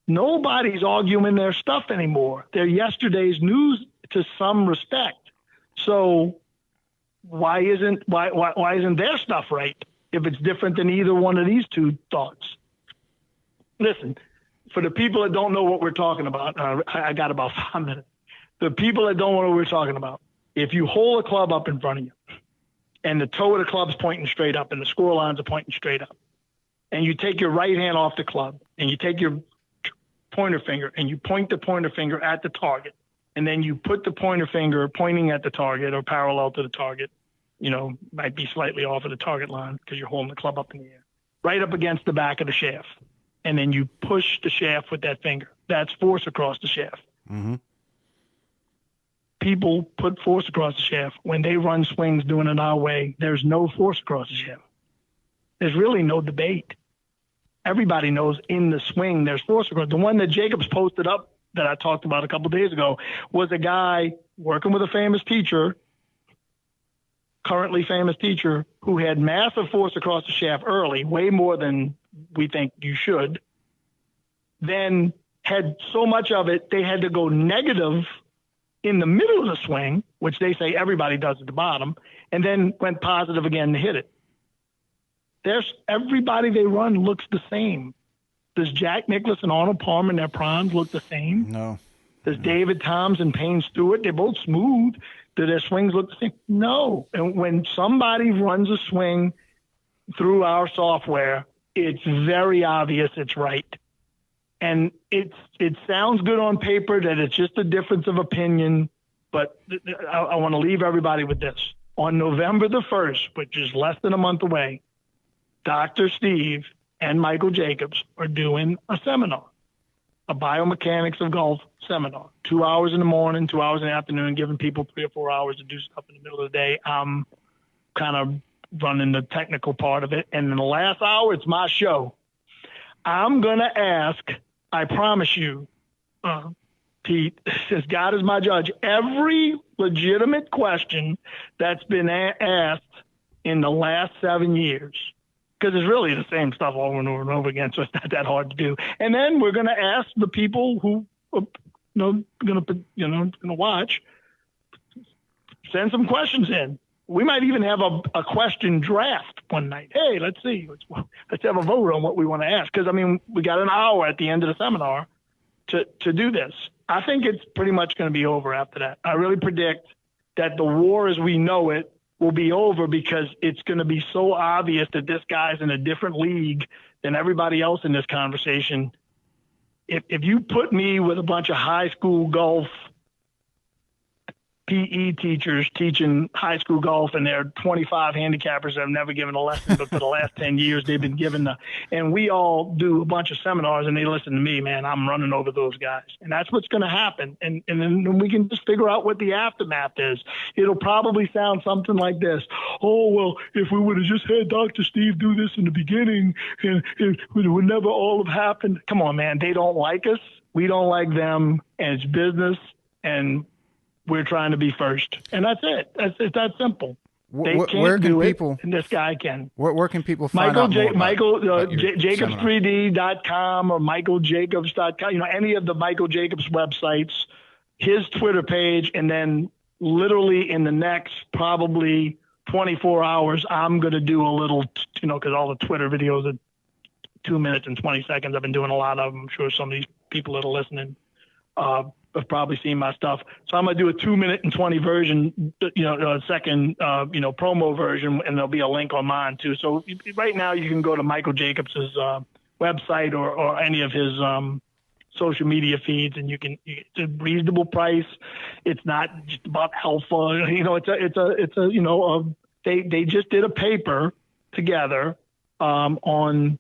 Nobody's arguing their stuff anymore. They're yesterday's news to some respect. So why isn't their stuff right if it's different than either one of these two thoughts? Listen, for the people that don't know what we're talking about, I got about 5 minutes. The people that don't know what we're talking about, if you hold a club up in front of you and the toe of the club's pointing straight up and the score lines are pointing straight up, and you take your right hand off the club and you take your pointer finger and you point the pointer finger at the target, and then you put the pointer finger pointing at the target or parallel to the target, might be slightly off of the target line because you're holding the club up in the air, right up against the back of the shaft. And then you push the shaft with that finger. That's force across the shaft. Mm-hmm. People put force across the shaft. When they run swings doing it our way, there's no force across the shaft. There's really no debate. Everybody knows in the swing there's force across. The one that Jacobs posted up that I talked about a couple of days ago was a guy working with a famous teacher, currently famous teacher, who had massive force across the shaft early, way more than we think you should, then had so much of it they had to go negative in the middle of the swing, which they say everybody does at the bottom, and then went positive again to hit it. Everybody they run looks the same. Does Jack Nicklaus and Arnold Palmer in their primes look the same? No. Does David Toms and Payne Stewart, they're both smooth. Do their swings look the same? No. And when somebody runs a swing through our software, it's very obvious it's right. And it sounds good on paper that it's just a difference of opinion, but I want to leave everybody with this. On November the 1st, which is less than a month away, Dr. Steve and Michael Jacobs are doing a seminar, a biomechanics of golf seminar, 2 hours in the morning, 2 hours in the afternoon, giving people 3 or 4 hours to do stuff in the middle of the day. I'm kind of running the technical part of it. And in the last hour, it's my show. I'm going to ask I promise you, Pete, as God is my judge, every legitimate question that's been asked in the last 7 years, because it's really the same stuff over and over and over again, so it's not that hard to do. And then we're going to ask the people who are going to watch, send some questions in. We might even have a question draft one night. Hey, let's see. Let's have a vote on what we want to ask. Because, I mean, we got an hour at the end of the seminar to do this. I think it's pretty much going to be over after that. I really predict that the war as we know it will be over because it's going to be so obvious that this guy's in a different league than everybody else in this conversation. If you put me with a bunch of high school golf PE teachers teaching high school golf, and there are 25 handicappers that have never given a lesson, but for the last 10 years they've been given and we all do a bunch of seminars and they listen to me, man, I'm running over those guys. And that's what's going to happen. And then we can just figure out what the aftermath is. It'll probably sound something like this. Oh, well, if we would have just had Dr. Steve do this in the beginning, it would never all have happened. Come on, man. They don't like us. We don't like them, and it's business, and we're trying to be first, and that's it. It's that simple. They can't do it, and this guy can. Where can people find out more about Jacobs3D.com or MichaelJacobs.com, any of the Michael Jacobs websites, his Twitter page, and then literally in the next probably 24 hours, I'm going to do a little, because all the Twitter videos are 2 minutes and 20 seconds. I've been doing a lot of them. I'm sure some of these people that are listening have probably seen my stuff. So I'm going to do a 2 minute and 20 version, second, promo version, and there'll be a link on mine too. So right now you can go to Michael Jacobs's website or any of his social media feeds, and it's a reasonable price. It's not just about alpha. They just did a paper together on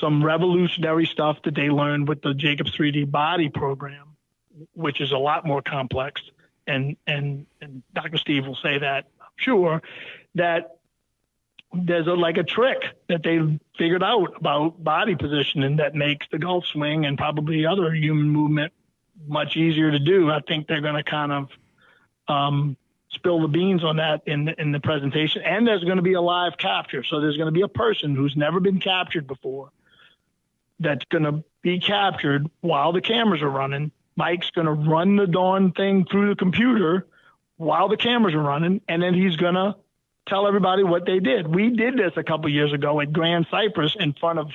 some revolutionary stuff that they learned with the Jacobs 3D body program, which is a lot more complex. And Dr. Steve will say that, I'm sure, that there's a trick that they figured out about body positioning that makes the golf swing and probably other human movement much easier to do. I think they're going to kind of spill the beans on that in the presentation. And there's going to be a live capture. So there's going to be a person who's never been captured before that's going to be captured while the cameras are running. Mike's going to run the darn thing through the computer while the cameras are running, and then he's going to tell everybody what they did. We did this a couple years ago at Grand Cypress in front of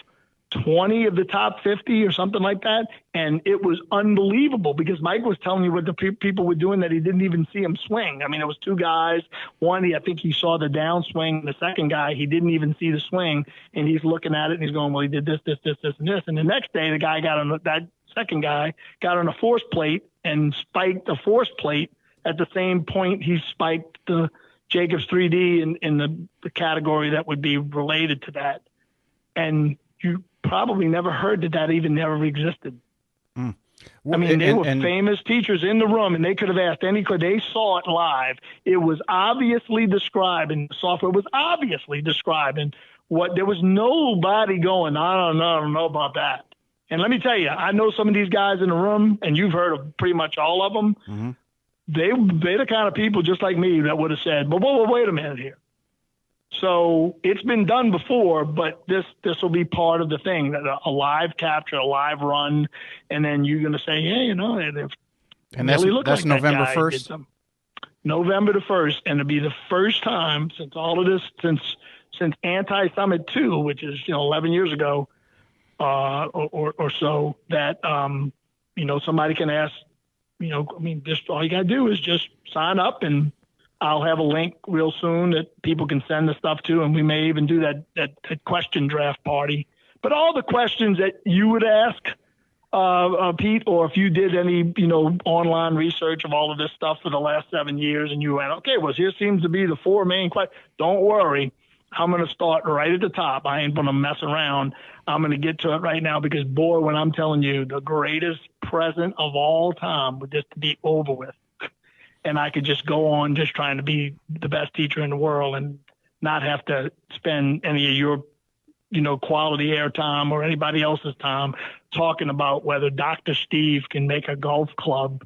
20 of the top 50 or something like that, and it was unbelievable because Mike was telling me what the people were doing that he didn't even see him swing. I mean, it was two guys. One, I think he saw the downswing. The second guy, he didn't even see the swing, and he's looking at it, and he's going, well, he did this, this, this, this, and this. And the next day, the guy that second guy got on a force plate and spiked a force plate at the same point he spiked the Jacobs 3D in the category that would be related to that. And you probably never heard that even never existed. Well, I mean, they were famous teachers in the room, and they could have asked any question. They saw it live. It was obviously described, and the software was obviously describing what. There was nobody going, I don't know about that. And let me tell you, I know some of these guys in the room, and you've heard of pretty much all of them. Mm-hmm. They're the kind of people just like me that would have said, but wait a minute here. So it's been done before, but this will be part of the thing, that a live capture, a live run, and then you're going to say, hey, and that's like November 1st? November the 1st, and it'll be the first time since all of this, since Anti-Summit 2, which is 11 years ago, or so, that somebody can ask, just all you got to do is just sign up, and I'll have a link real soon that people can send the stuff to, and we may even do that question draft party. But all the questions that you would ask, Pete, or if you did any, online research of all of this stuff for the last 7 years, and you went, okay, well, here seems to be the four main questions. Don't worry. I'm going to start right at the top. I ain't going to mess around. I'm going to get to it right now because, boy, when I'm telling you, the greatest present of all time would just be over with. And I could just go on just trying to be the best teacher in the world and not have to spend any of your, quality airtime or anybody else's time talking about whether Dr. Steve can make a golf club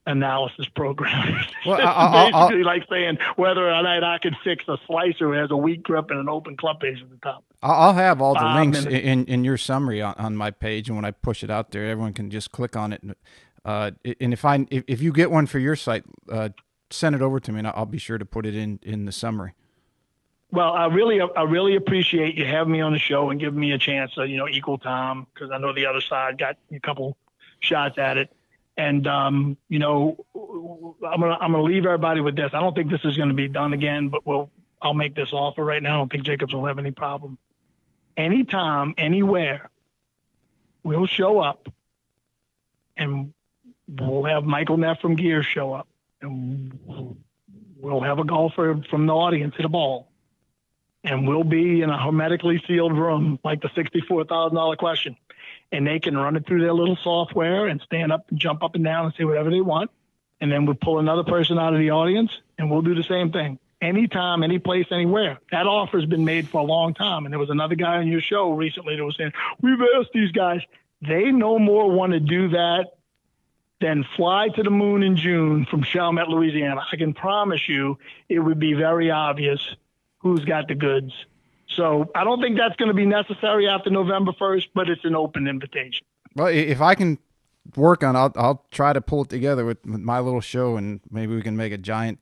analysis program. Well, It's basically like saying whether or not I could fix a slicer that has a weak grip and an open club face at the top. I'll have all the links in your summary on my page, and when I push it out there, everyone can just click on it. And if you get one for your site, send it over to me, and I'll be sure to put it in the summary. Well, I really appreciate you having me on the show and giving me a chance to, equal time, because I know the other side got a couple shots at it. And, I'm gonna leave everybody with this. I don't think this is going to be done again, but I'll make this offer right now. I don't think Jacobs will have any problem. Anytime, anywhere, we'll show up, and we'll have Michael Neff from Gear show up, and we'll have a golfer from the audience hit a ball, and we'll be in a hermetically sealed room like the $64,000 question. And they can run it through their little software and stand up and jump up and down and say whatever they want. And then we'll pull another person out of the audience, and we'll do the same thing. Anytime, any place, anywhere. That offer's been made for a long time. And there was another guy on your show recently that was saying, we've asked these guys. They no more want to do that than fly to the moon in June from Chalmette, Louisiana. I can promise you it would be very obvious who's got the goods. So I don't think that's going to be necessary after November 1st, but it's an open invitation. Well, if I can work on it, I'll try to pull it together with my little show, and maybe we can make a giant.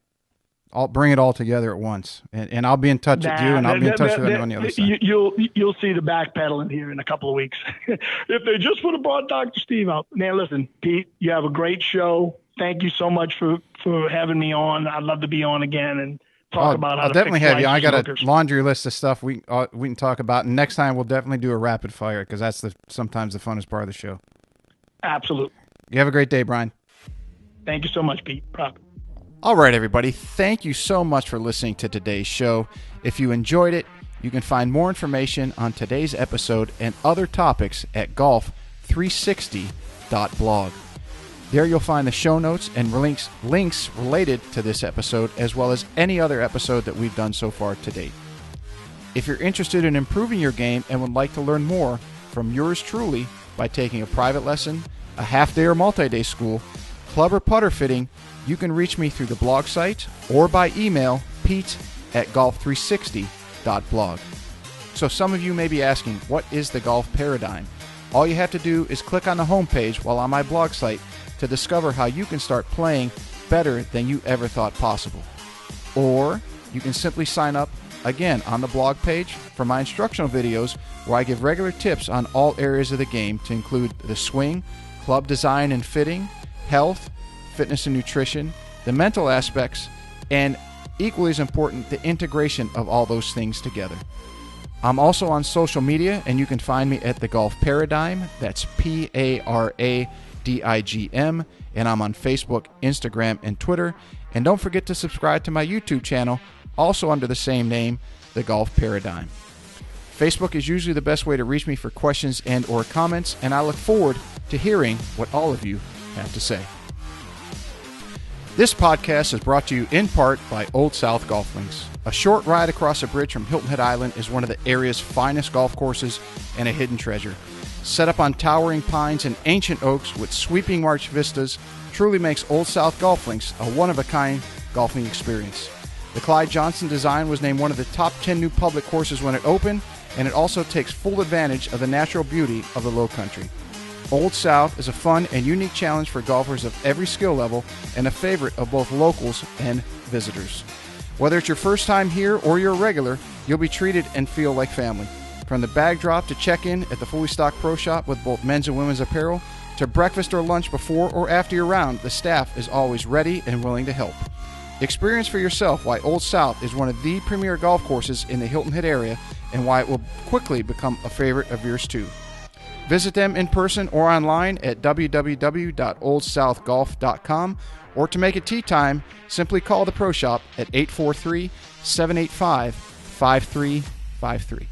I'll bring it all together at once, and I'll be in touch with you, and I'll be in touch with anyone on the other side. You'll see the backpedaling here in a couple of weeks. If they just would have brought Dr. Steve out. Man, listen, Pete, you have a great show. Thank you so much for having me on. I'd love to be on again and talk about how I'll definitely have you. I got smokers. a laundry list of stuff we can talk about, and next time we'll definitely do a rapid fire, because that's sometimes the funnest part of the show. Absolutely. You have a great day, Brian. Thank you so much, Pete. Proud. All right, everybody. Thank you so much for listening to today's show. If you enjoyed it, you can find more information on today's episode and other topics at golf360.blog. There you'll find the show notes and links related to this episode, as well as any other episode that we've done so far to date. If you're interested in improving your game and would like to learn more from yours truly by taking a private lesson, a half-day or multi-day school, club or putter fitting, you can reach me through the blog site or by email, pete@golf360.blog. So some of you may be asking, what is the golf paradigm? All you have to do is click on the homepage while on my blog site to discover how you can start playing better than you ever thought possible. Or you can simply sign up, again, on the blog page for my instructional videos, where I give regular tips on all areas of the game, to include the swing, club design and fitting, health, fitness and nutrition, the mental aspects, and equally as important, the integration of all those things together. I'm also on social media, and you can find me at The Golf Paradigm. That's PARADIGM. And I'm on Facebook, Instagram, and Twitter. And don't forget to subscribe to my YouTube channel, also under the same name, The Golf Paradigm. Facebook is usually the best way to reach me for questions and or comments, and I look forward to hearing what all of you have to say. This podcast is brought to you in part by Old South Golf Links. A short ride across a bridge from Hilton Head Island is one of the area's finest golf courses and a hidden treasure. Set up on towering pines and ancient oaks with sweeping marsh vistas, truly makes Old South Golf Links a one-of-a-kind golfing experience. The Clyde Johnson design was named one of the top 10 new public courses when it opened, and it also takes full advantage of the natural beauty of the Low Country. Old South is a fun and unique challenge for golfers of every skill level, and a favorite of both locals and visitors. Whether it's your first time here or you're a regular, you'll be treated and feel like family. From the bag drop to check-in at the fully stocked pro shop with both men's and women's apparel, to breakfast or lunch before or after your round, the staff is always ready and willing to help. Experience for yourself why Old South is one of the premier golf courses in the Hilton Head area, and why it will quickly become a favorite of yours too. Visit them in person or online at www.oldsouthgolf.com, or to make it tee time, simply call the pro shop at 843-785-5353.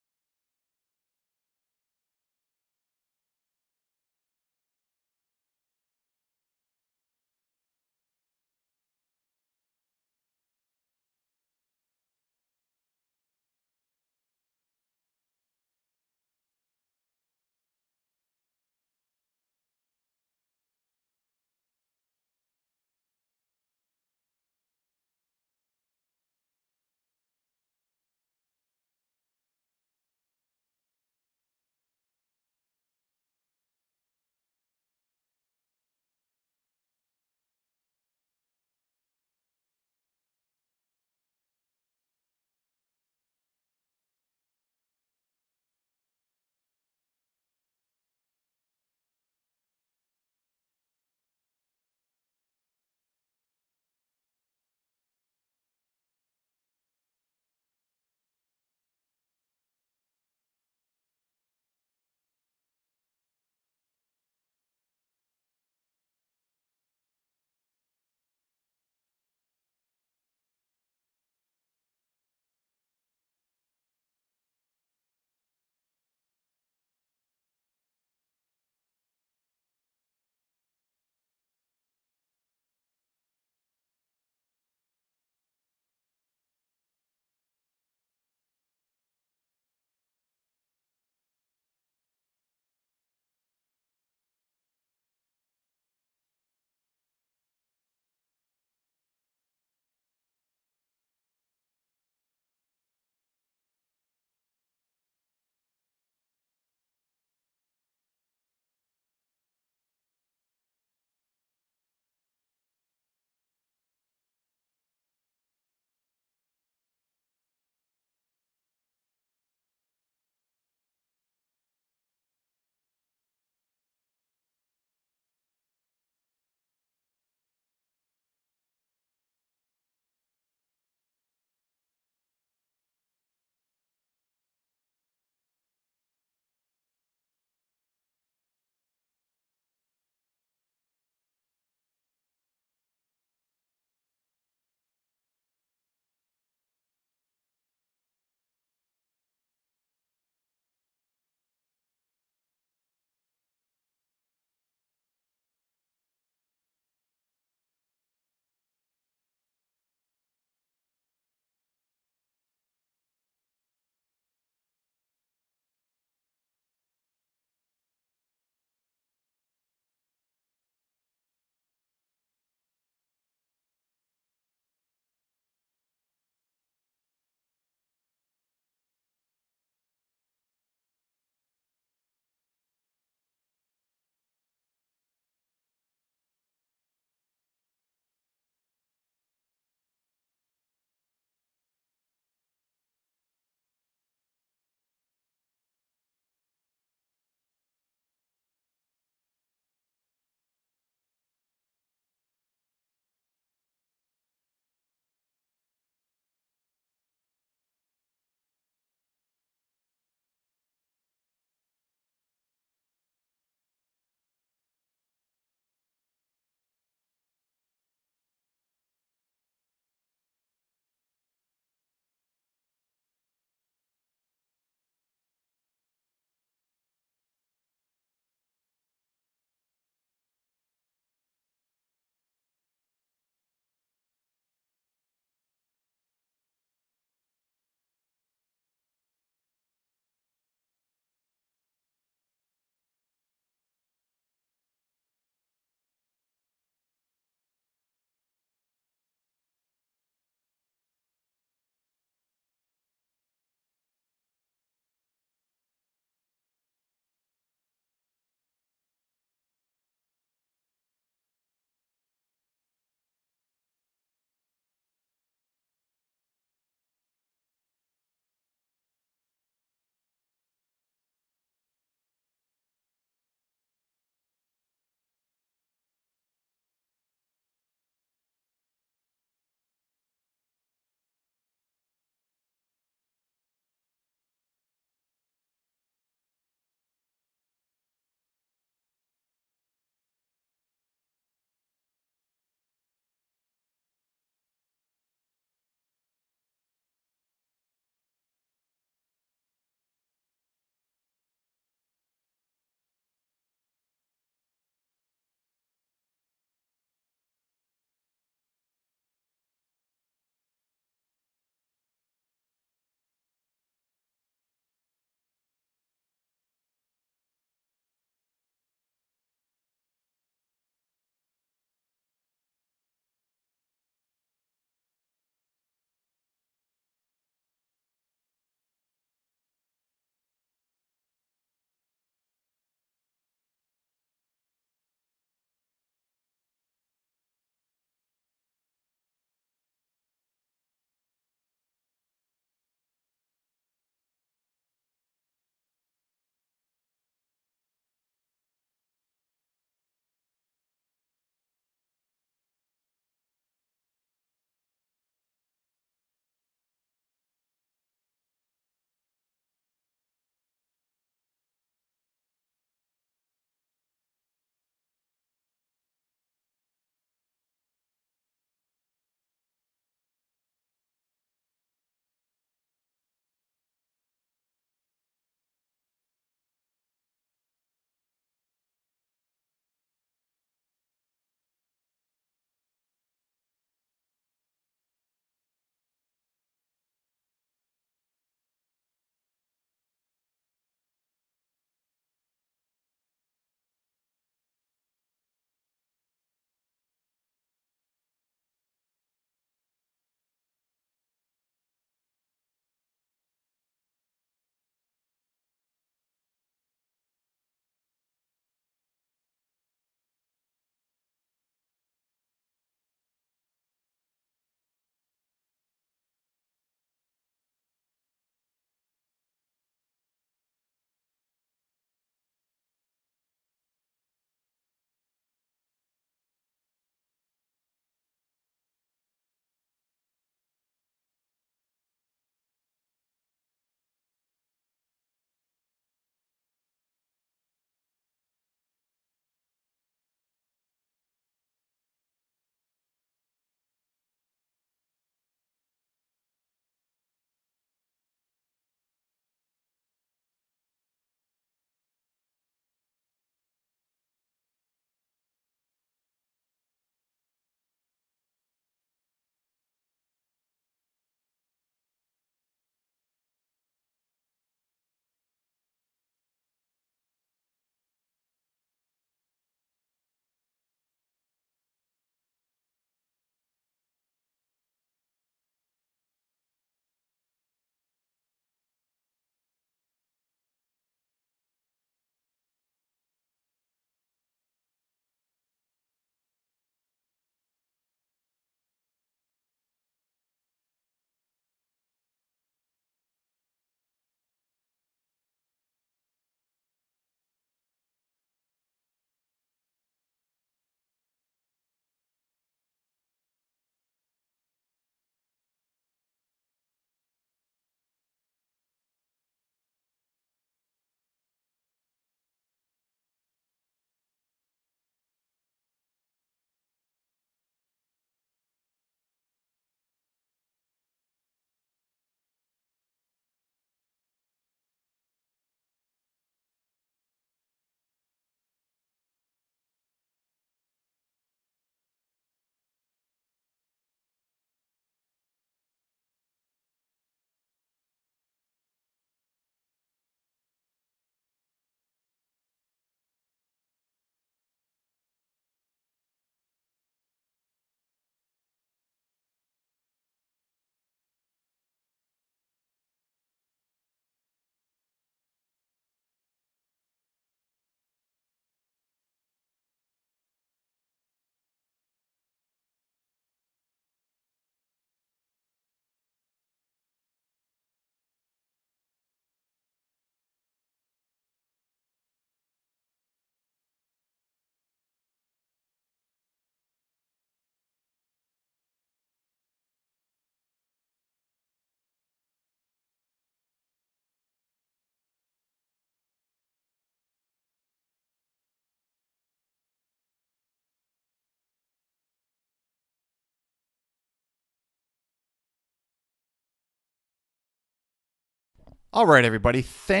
All right, everybody. Thank